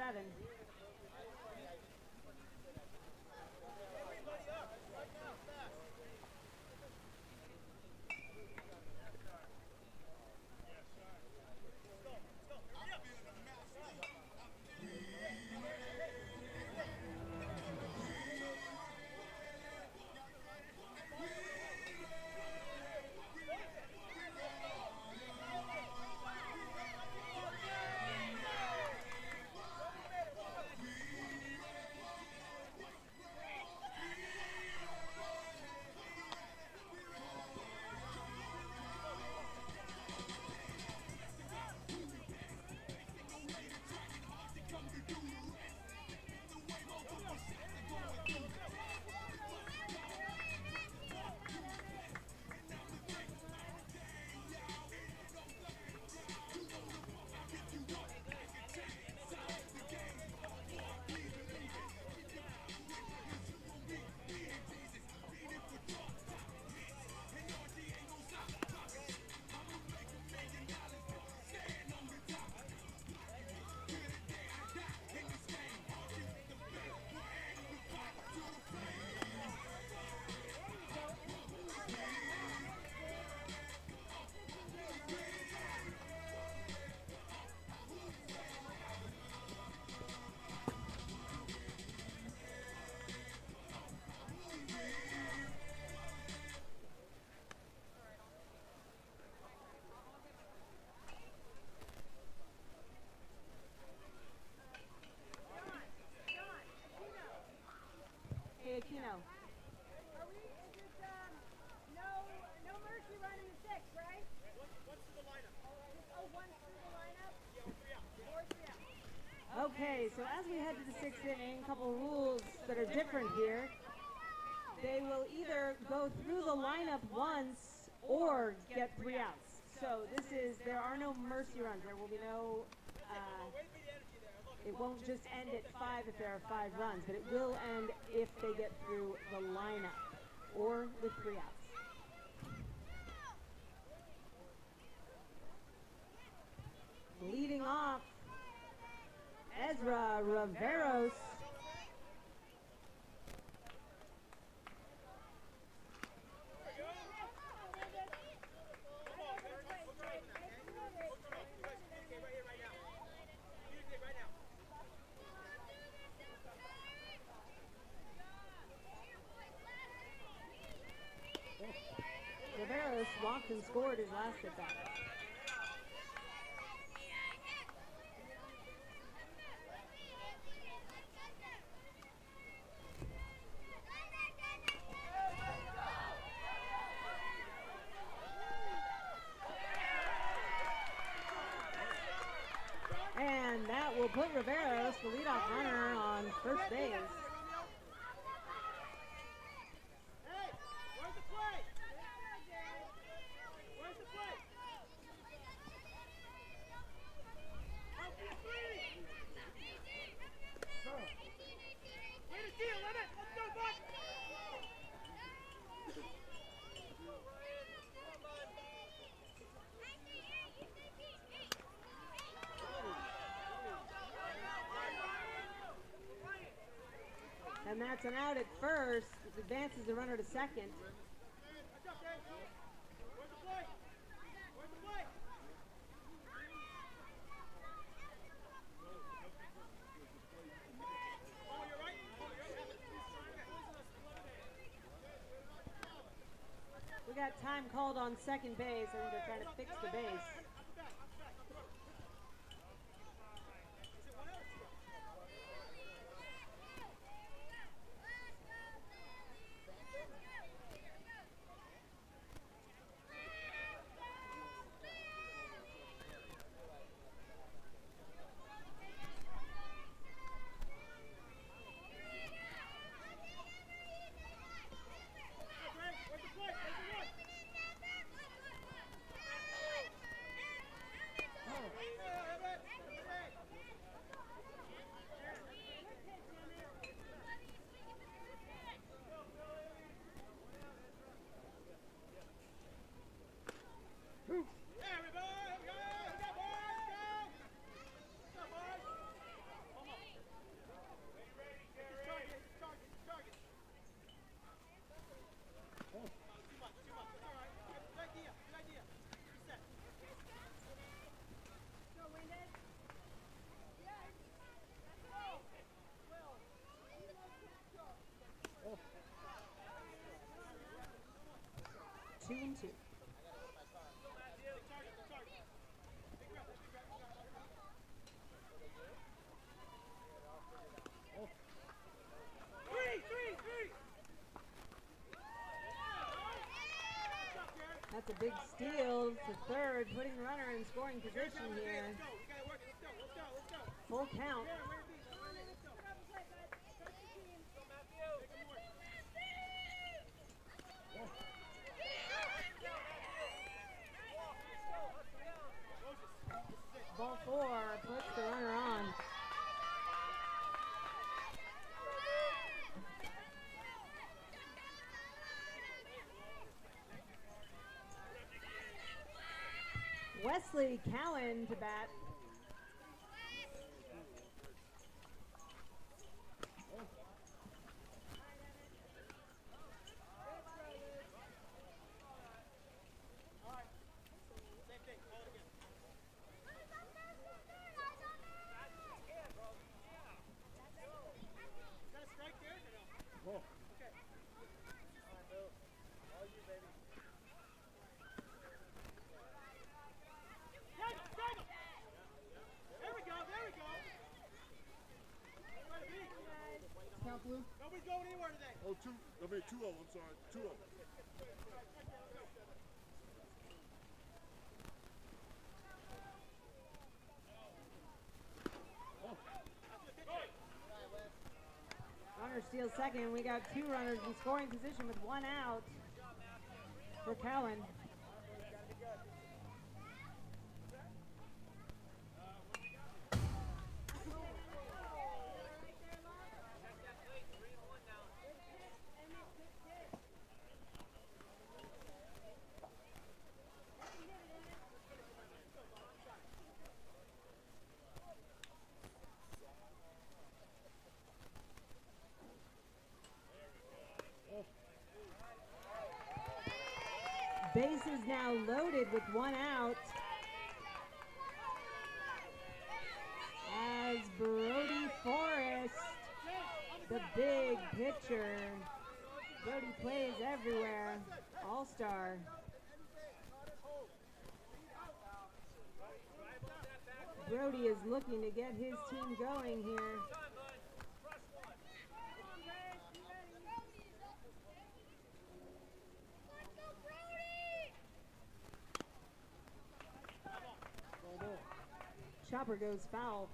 Aquino. Are we, is it, no mercy running the 6, right? What's the lineup? Oh, 1 through the lineup? Yeah, 3 out. 4 3 out. Okay, so as we head to the 6th inning, a couple rules that are different here. They will either go through the lineup once or get 3 outs. So there are no mercy runs. There will be no, it won't just end at 5 if there are 5 runs, but it will end if they get through the lineup or with 3 outs. Leading off, Ezra Riveros. walked and scored his last at bat. And that will put Riveros, the leadoff runner, on first base. Hey, where's the play? Where's the play? Out for three. Way to deal, Emmett. Let's go, bud. And that's an out at first. It advances the runner to second. Watch out, Dave. Where's the play? Where's the play? Oh, you're right. Oh, you're right. We got time called on second base. I think they're trying to fix the base. Two and two. That's a big steal to third, putting the runner in scoring position here. Full count. Ball four puts the runner on. Wesley Cowan to bat. Nobody's going anywhere today. Oh, 2-0, I'm sorry, 2-0. Runner steals second. We got two runners in scoring position with one out for Cowan. Base is now loaded with one out as Brody Forrest, the big pitcher. Brody plays everywhere, all-star, Brody is looking to get his team going here. Chopper goes foul.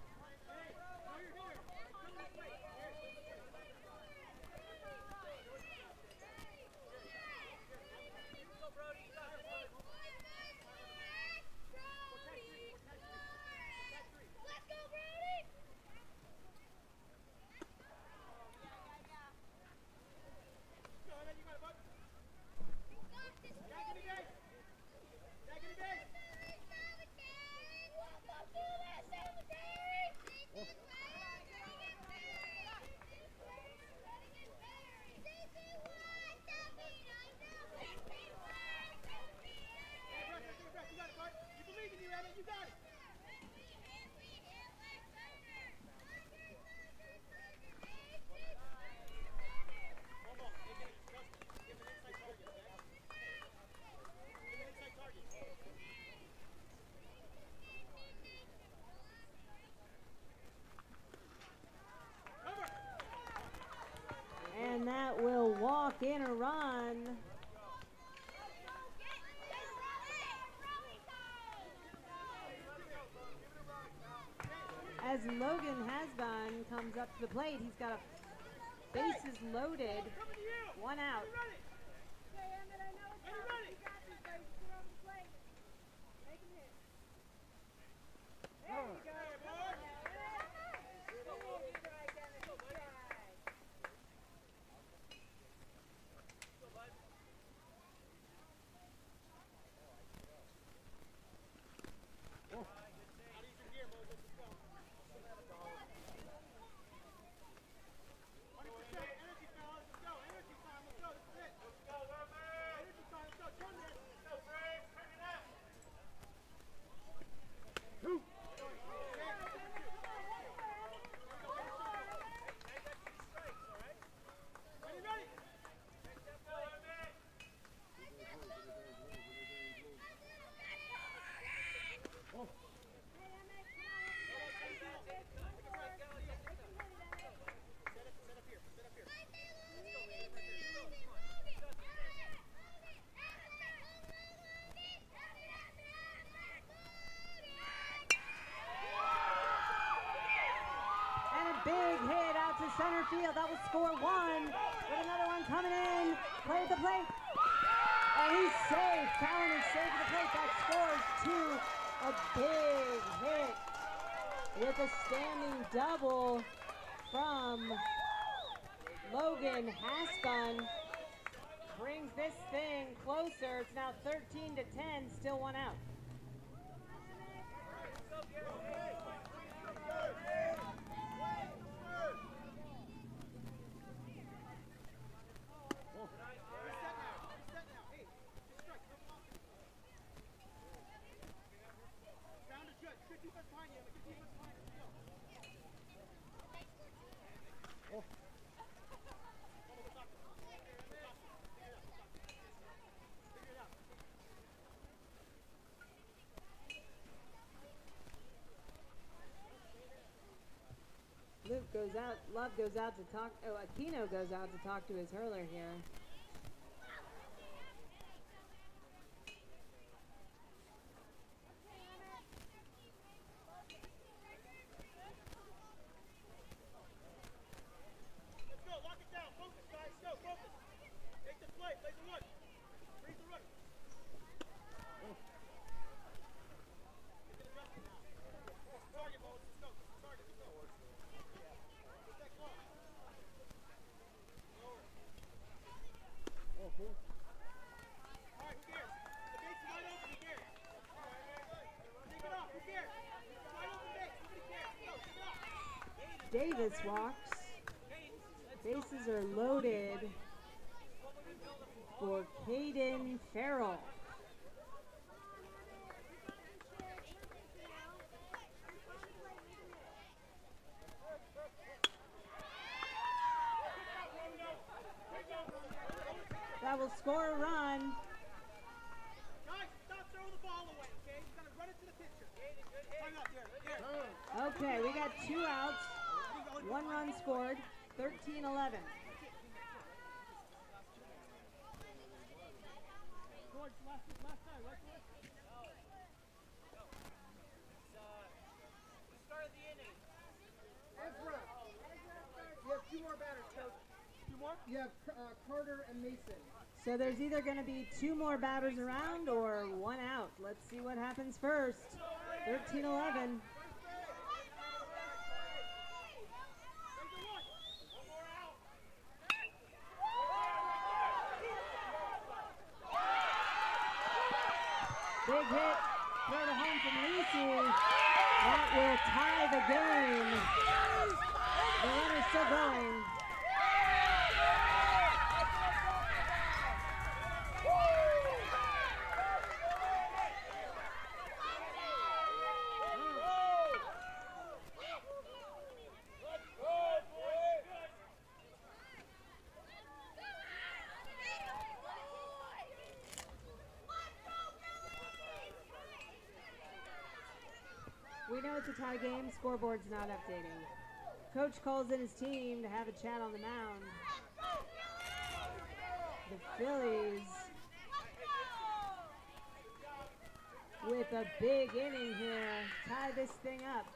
And that will walk in a run. As Logan Hasbun comes up to the plate, he's got a bases loaded, one out. Big hit out to center field. That will score one. With another one coming in. Play at the plate. And he's safe. Callan is safe at the plate. That scores two. A big hit with a standing double from Logan Hasbun. Brings this thing closer. It's now 13-10. Still one out. Luke goes out, Love goes out to talk, Aquino goes out to talk to his hurler here. Let's go, lock it down, focus guys, go, focus. Take the play the run. Freeze the run. Get the adjustment now. Target, Moses, let's go. Target, let's go. Get that close. Lower. Oh, cool. All right, who cares? The base is wide open, who cares? Take it off, who cares? It's a wide open base, nobody cares. Go, take it off. Davis walks. Bases are loaded for Caden Farrell. That will score a run. Guys, stop throwing the ball away, okay? You gotta run it to the pitcher. Time out, Derek. Okay, we got 2 outs, 1 run scored, 13-11. George, last time, right, George? Ezra, you have 2 more batters, coach. 2 more? You have Carter and Mason. So there's either going to be 2 more batters around or 1 out. Let's see what happens first. 13-11. Big hit, throw to home from Lisi. That will tie the game. The runner's still going. We know it's a tie game. Scoreboard's not updating. Coach calls in his team to have a chat on the mound. The Phillies with a big inning here. Tie this thing up.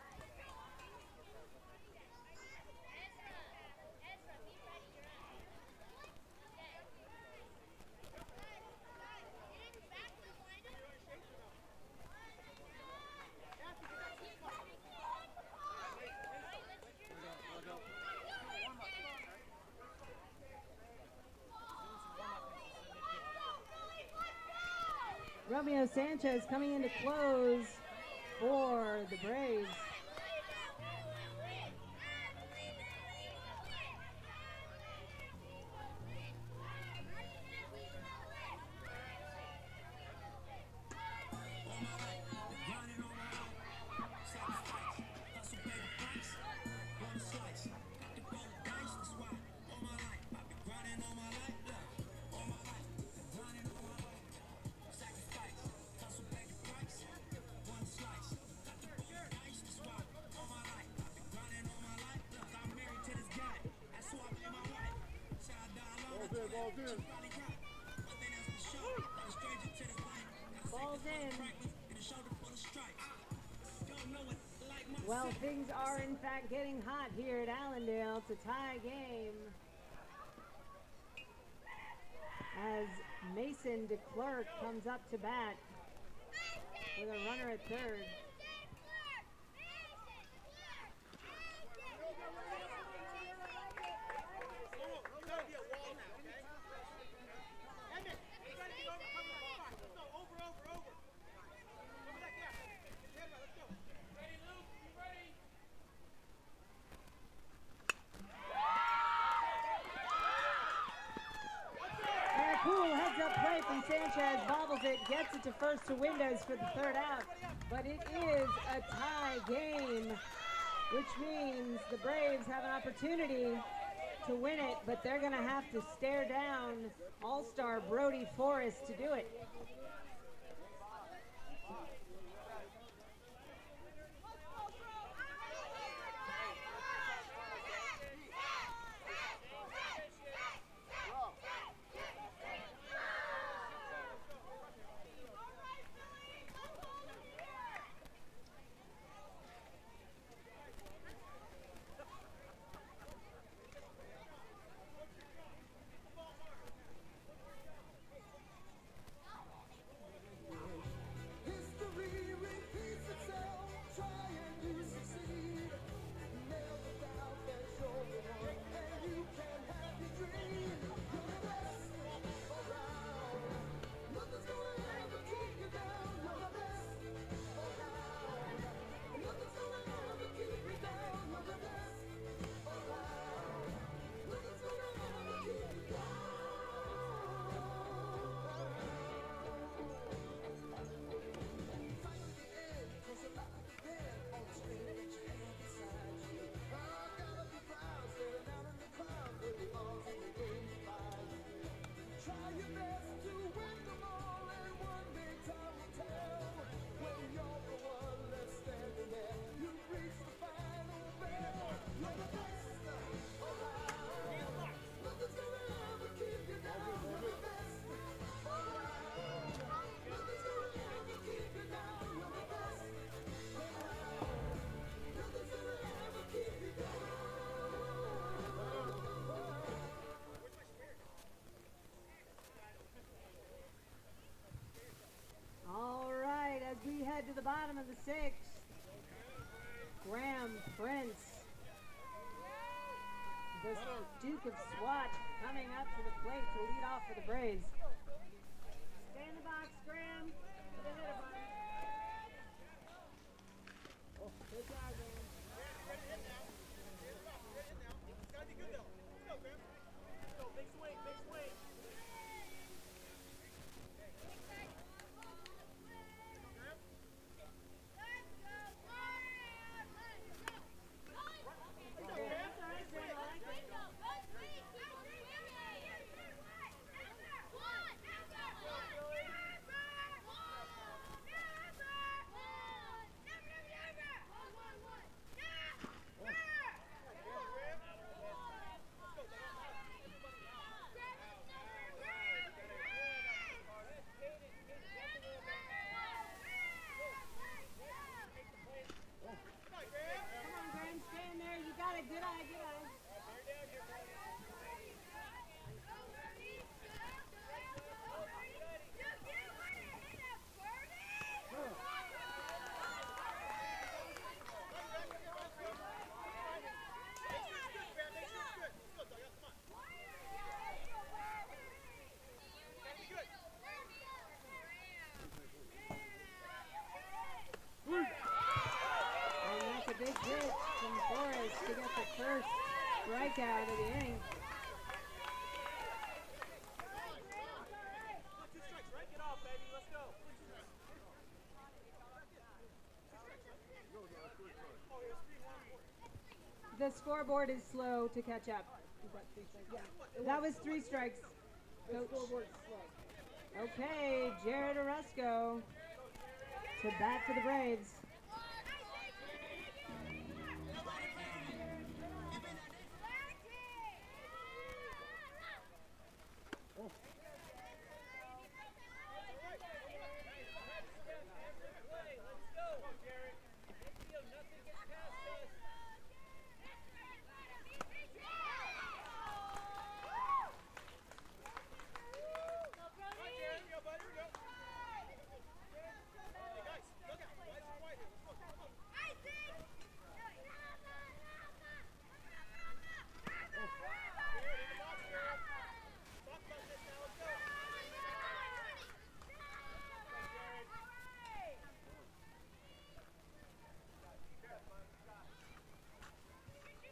Romeo Sanchez coming in to close for the Braves. Ball's in. Ball's in. Well, things are in fact getting hot here at Allendale. It's a tie game. As Mason DeClerc comes up to bat with a runner at third. Sanchez bobbles it, gets it to first to Windows for the third out, but it is a tie game, which means the Braves have an opportunity to win it, but they're going to have to stare down All-Star Brody Forrest to do it. bottom of the sixth. Graham Prince, the Duke of SWAT, coming up to the plate to lead off for the Braves. Stay in the box, Graham. Put a hitter by him. Oh, good job, Graham. Ready in now. Ready in now. It's gotta be good though. Let's go, Graham. Let's go. Big swing, big swing. Big hit from Forrest to get the first strikeout of the inning. Two strikes, right? Get off, baby. Let's go. The scoreboard is slow to catch up. That was 3 strikes. Coach. Okay, Jared Orozco to bat for the Braves.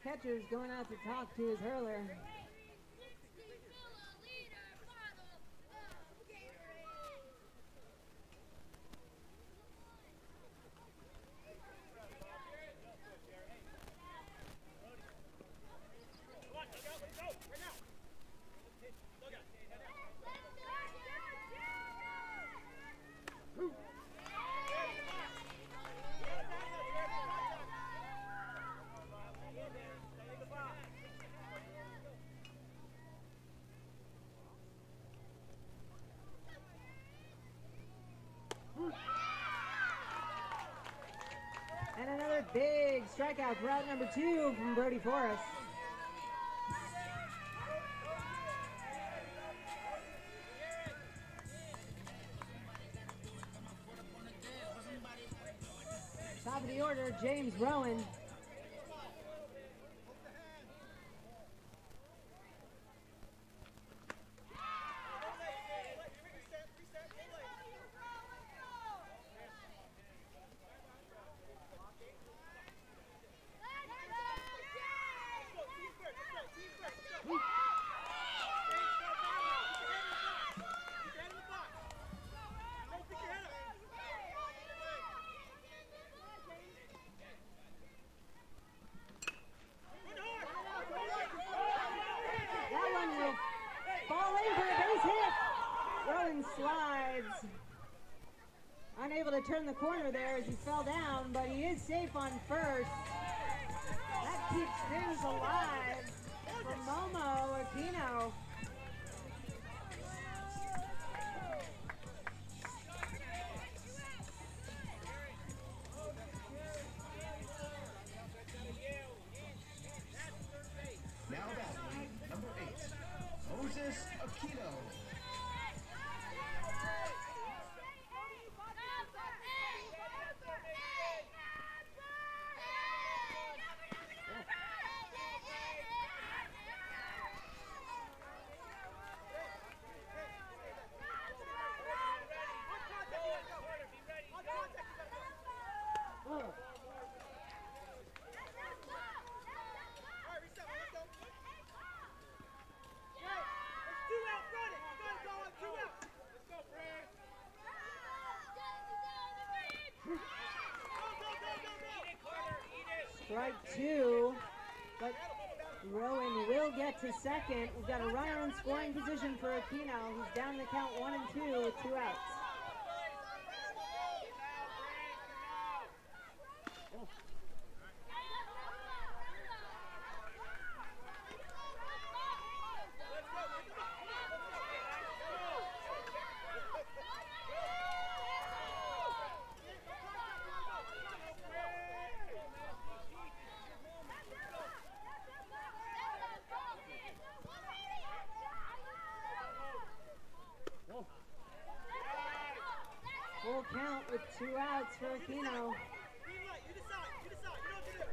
Catcher's going out to talk to his hurler. And another big strikeout, route number 2 from Brody Forrest. Top of the order, James Rowan. Slides. Unable to turn the corner there as he fell down, but he is safe on first. That keeps things alive for Momo Aquino. Now batting, number 8, Moses Aquino. strike two, but Rowan will get to second. We've got a runner in scoring position for Aquino. He's down the count 1 and 2 with 2 outs. Full count with 2 outs for Aquino. Green light, you decide, you don't have to do it.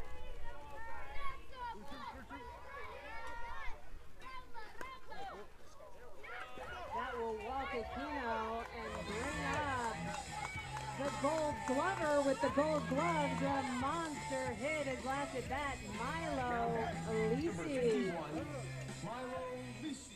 That will walk Aquino and bring up the Gold Glover with the Gold Gloves. A monster hit his last at bat, Milo Alisi. Milo Lisi.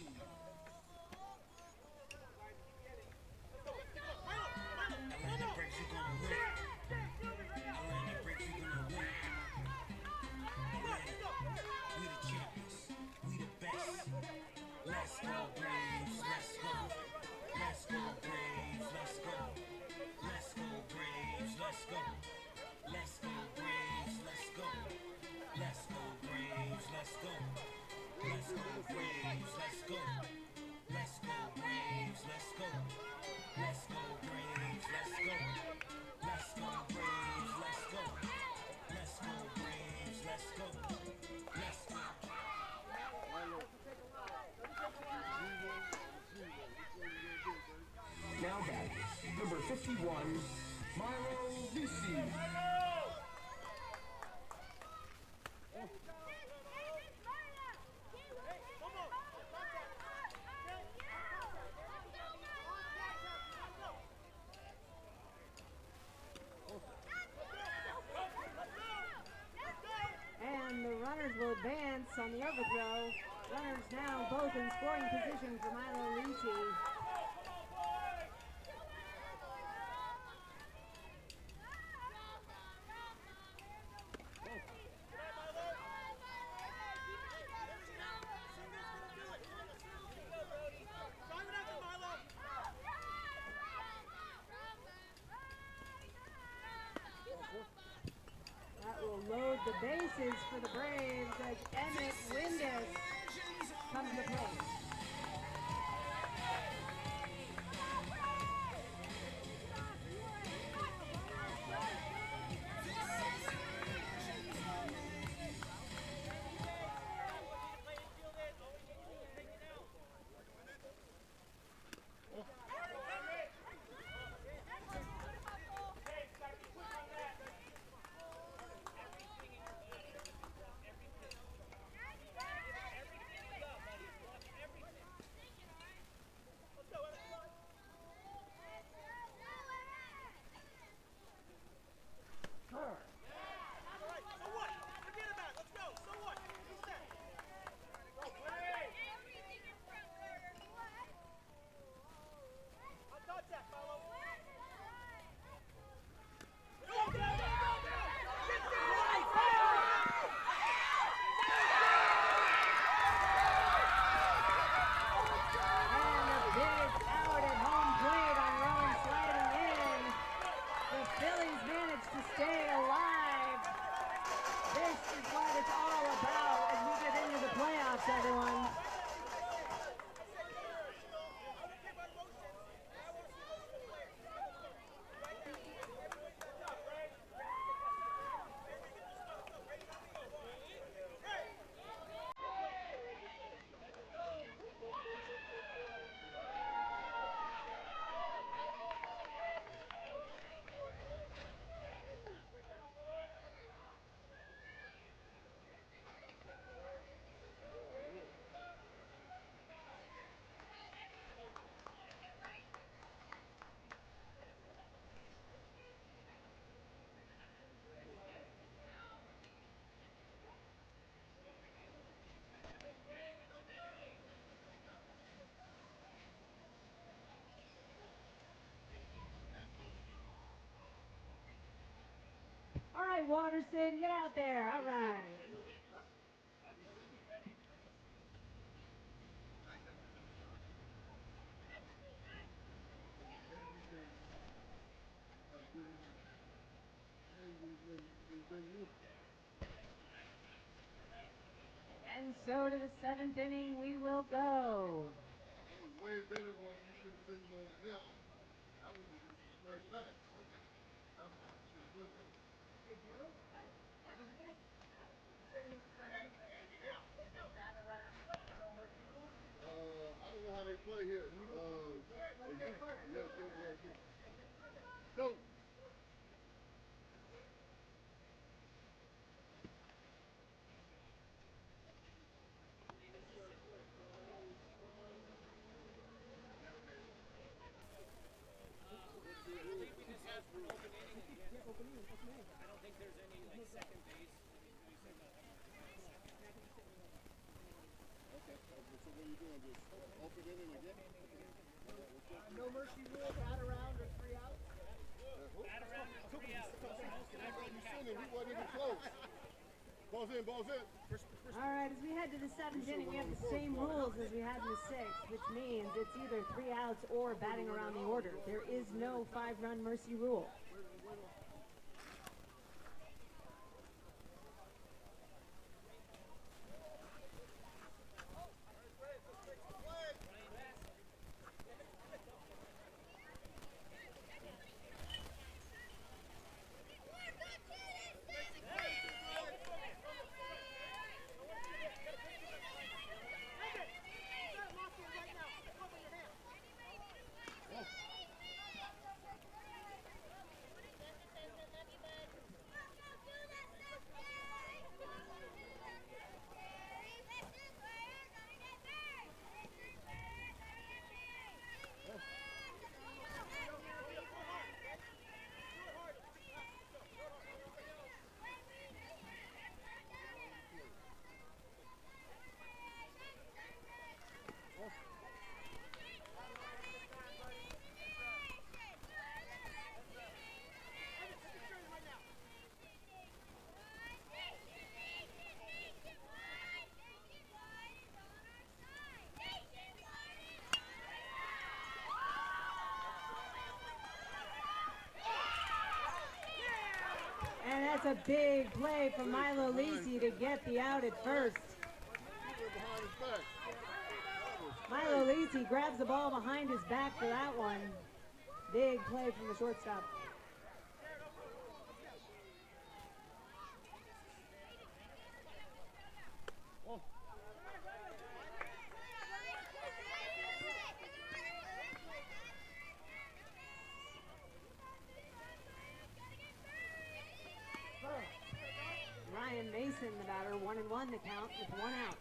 Now batting, number 51, Milo Lisi. And the runners will advance on the overthrow. Runners now both in scoring position for Milo Alisi. That will load the bases for the Braves as Emmett Windus comes to play. right, Watterson, get out there. All right. And so to the 7th inning we will go. Way better when you could have been on the net. I would have just straight back. I don't know how they play here. Go. So what are you doing? Just open inning again? No mercy rule, bat around or 3 outs. We wasn't even close. Balls in, balls in. All right, as we head to the 7th inning, we have the same rules as we had in the 6th, which means it's either 3 outs or batting around the order. There is no 5-run mercy rule. And that's a big play from Milo Lisi to get the out at first. Milo Lisi grabs the ball behind his back for that one. Big play from the shortstop. Ryan Mason, the batter, 1-1 the count with 1 out.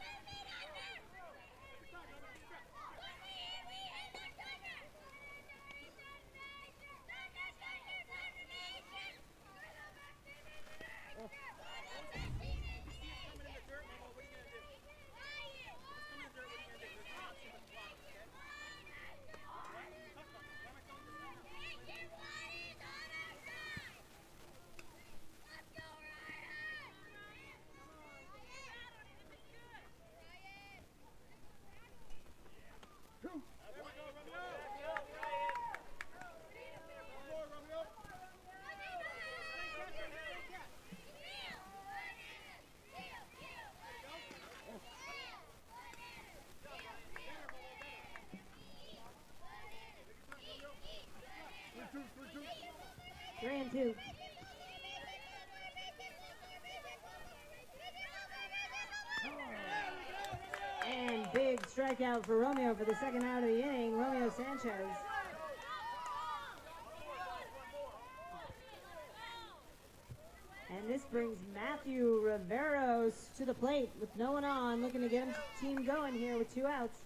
Three and two. And big strikeout for Romeo for the 2nd out of the inning, Romeo Sanchez. And this brings Matthew Riveros to the plate with no one on, looking to get his team going here with 2 outs.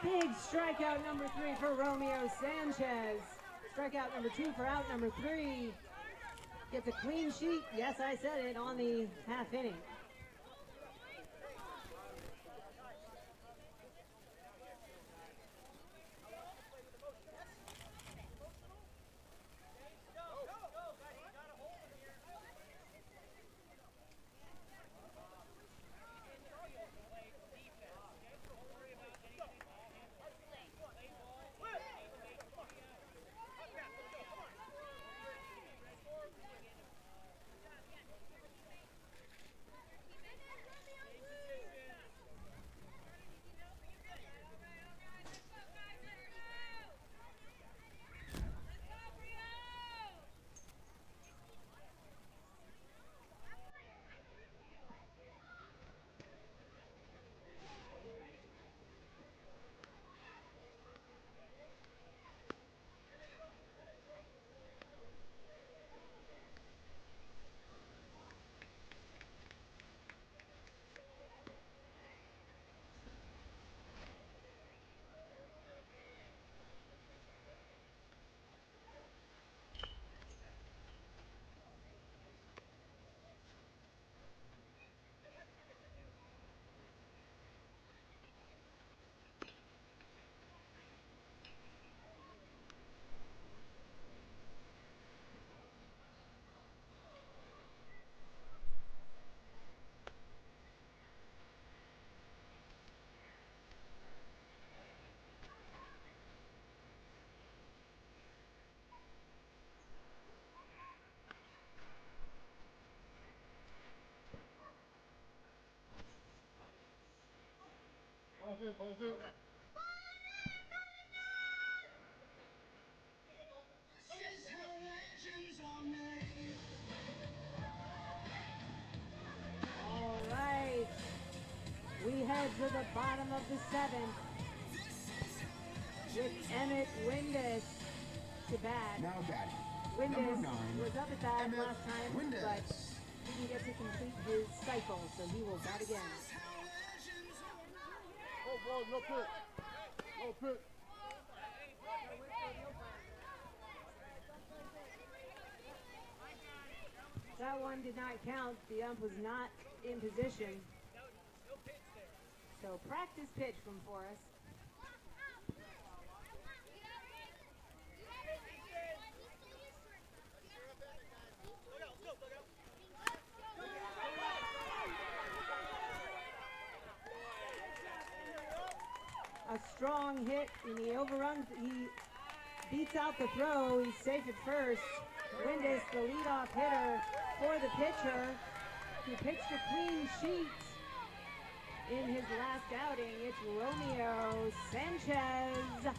Big strikeout number 3 for Romeo Sanchez. Strikeout number 2 for out number 3. Gets a clean sheet, yes, I said it, on the half inning. All right. We head to the bottom of the 7th with Emmett Windus to bat. Now batting. Windus Number 9. was up at bat Emmett last time, Windus. but didn't get to complete his cycle, so he will bat again. Oh, ball, no pitch. No pitch. That one did not count. The ump was not in position. So practice pitch from Forrest. A strong hit, and he overruns. He beats out the throw. He's safe at first. Windus, the leadoff hitter for the pitcher, who pitched a clean sheet in his last outing. It's Romeo Sanchez.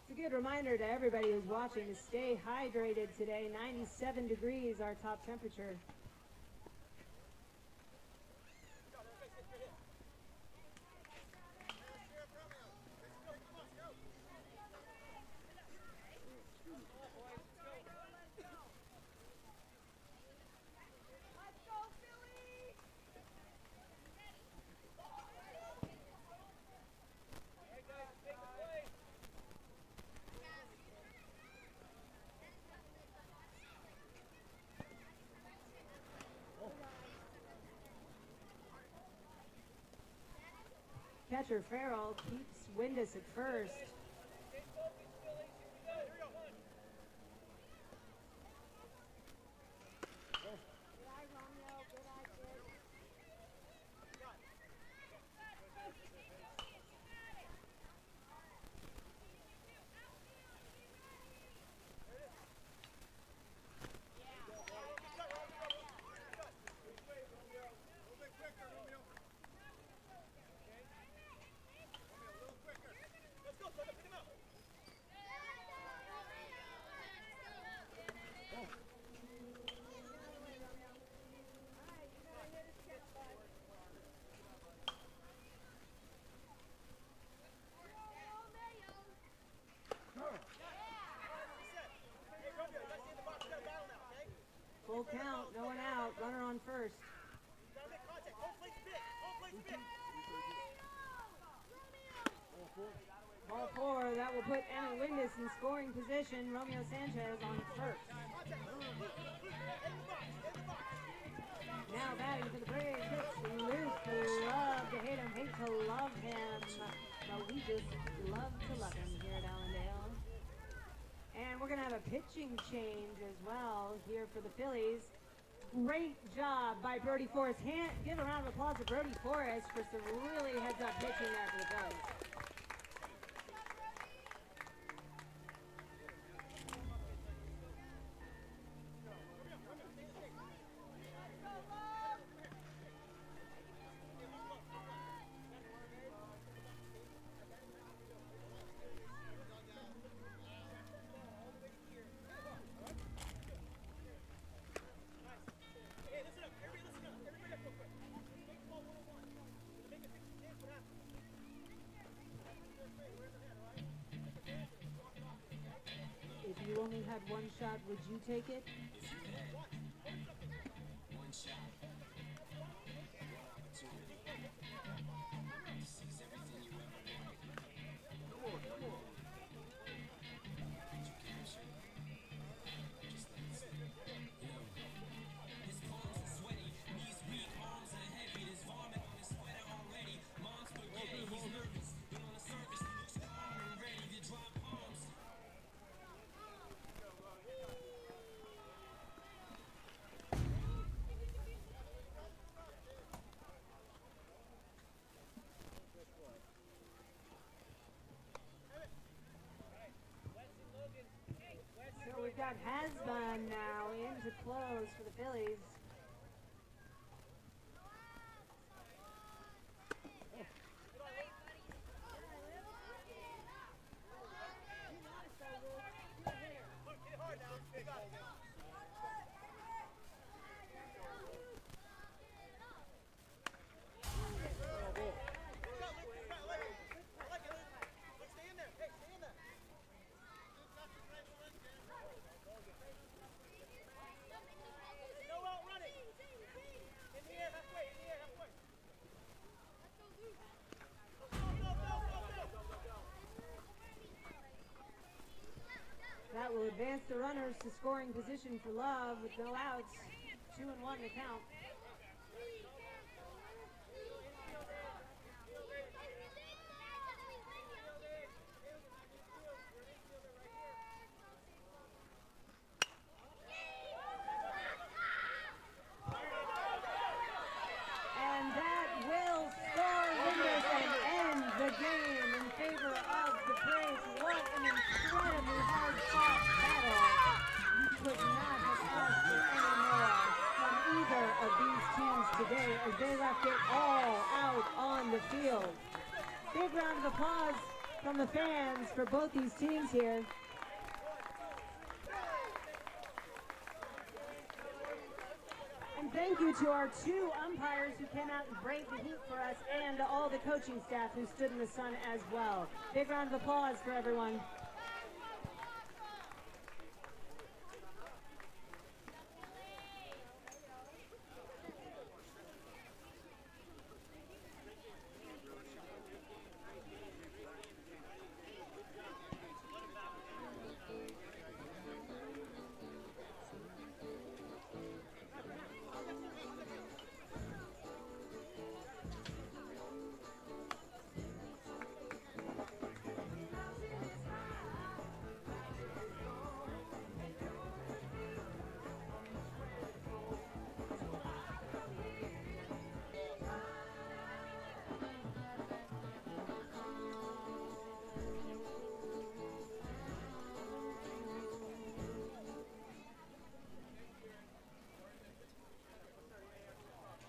It's a good reminder to everybody who's watching to stay hydrated today. 97 degrees, our top temperature. Catcher Farrell keeps Windus at first. Full count, no one out. Runner on first. Gotta make contact. Home plate's big. Home plate's big. Ball four, that will put Emma Windus in scoring position. Romeo Sanchez on first. Contact. Loose. Hit the box. Hit the box. Now batting for the Braves, it's Luke. Love to hate him, hate to love him. But we just love to love him here at Allendale. And we're going to have a pitching change as well here for the Phillies. Great job by Brody Forrest. Give a round of applause to Brody Forrest for some really heads-up pitching there for the Phillies. Hey, listen up. Everybody listen up. Everybody up real quick. Make the ball 1-on-1. Gonna make a 50 chance. What happens? If you only had one shot, would you take it? One shot. Opportunity. Seize everything you ever wanted. Come on. Did you capture? Just let it slip. Yo. His palms are sweaty, knees weak, arms are heavy. There's vomit on his sweater already. Mom's spaghetti, he's nervous, but on the surface he looks calm and ready to drop bombs. So we've got Hasbun now in to close for the Phillies. Look, hit it hard now. You got it. That will advance the runners to scoring position for Love with no outs. 2-1 to count. And that will score Windus and end the game in favor of the Braves. What an incredibly hard-fought battle. You could not have asked for any more from either of these teams today as they left it all out on the field. Big round of applause from the fans for both these teams here. And thank you to our two umpires who came out and braved the heat for us, and all the coaching staff who stood in the sun as well. Big round of applause for everyone.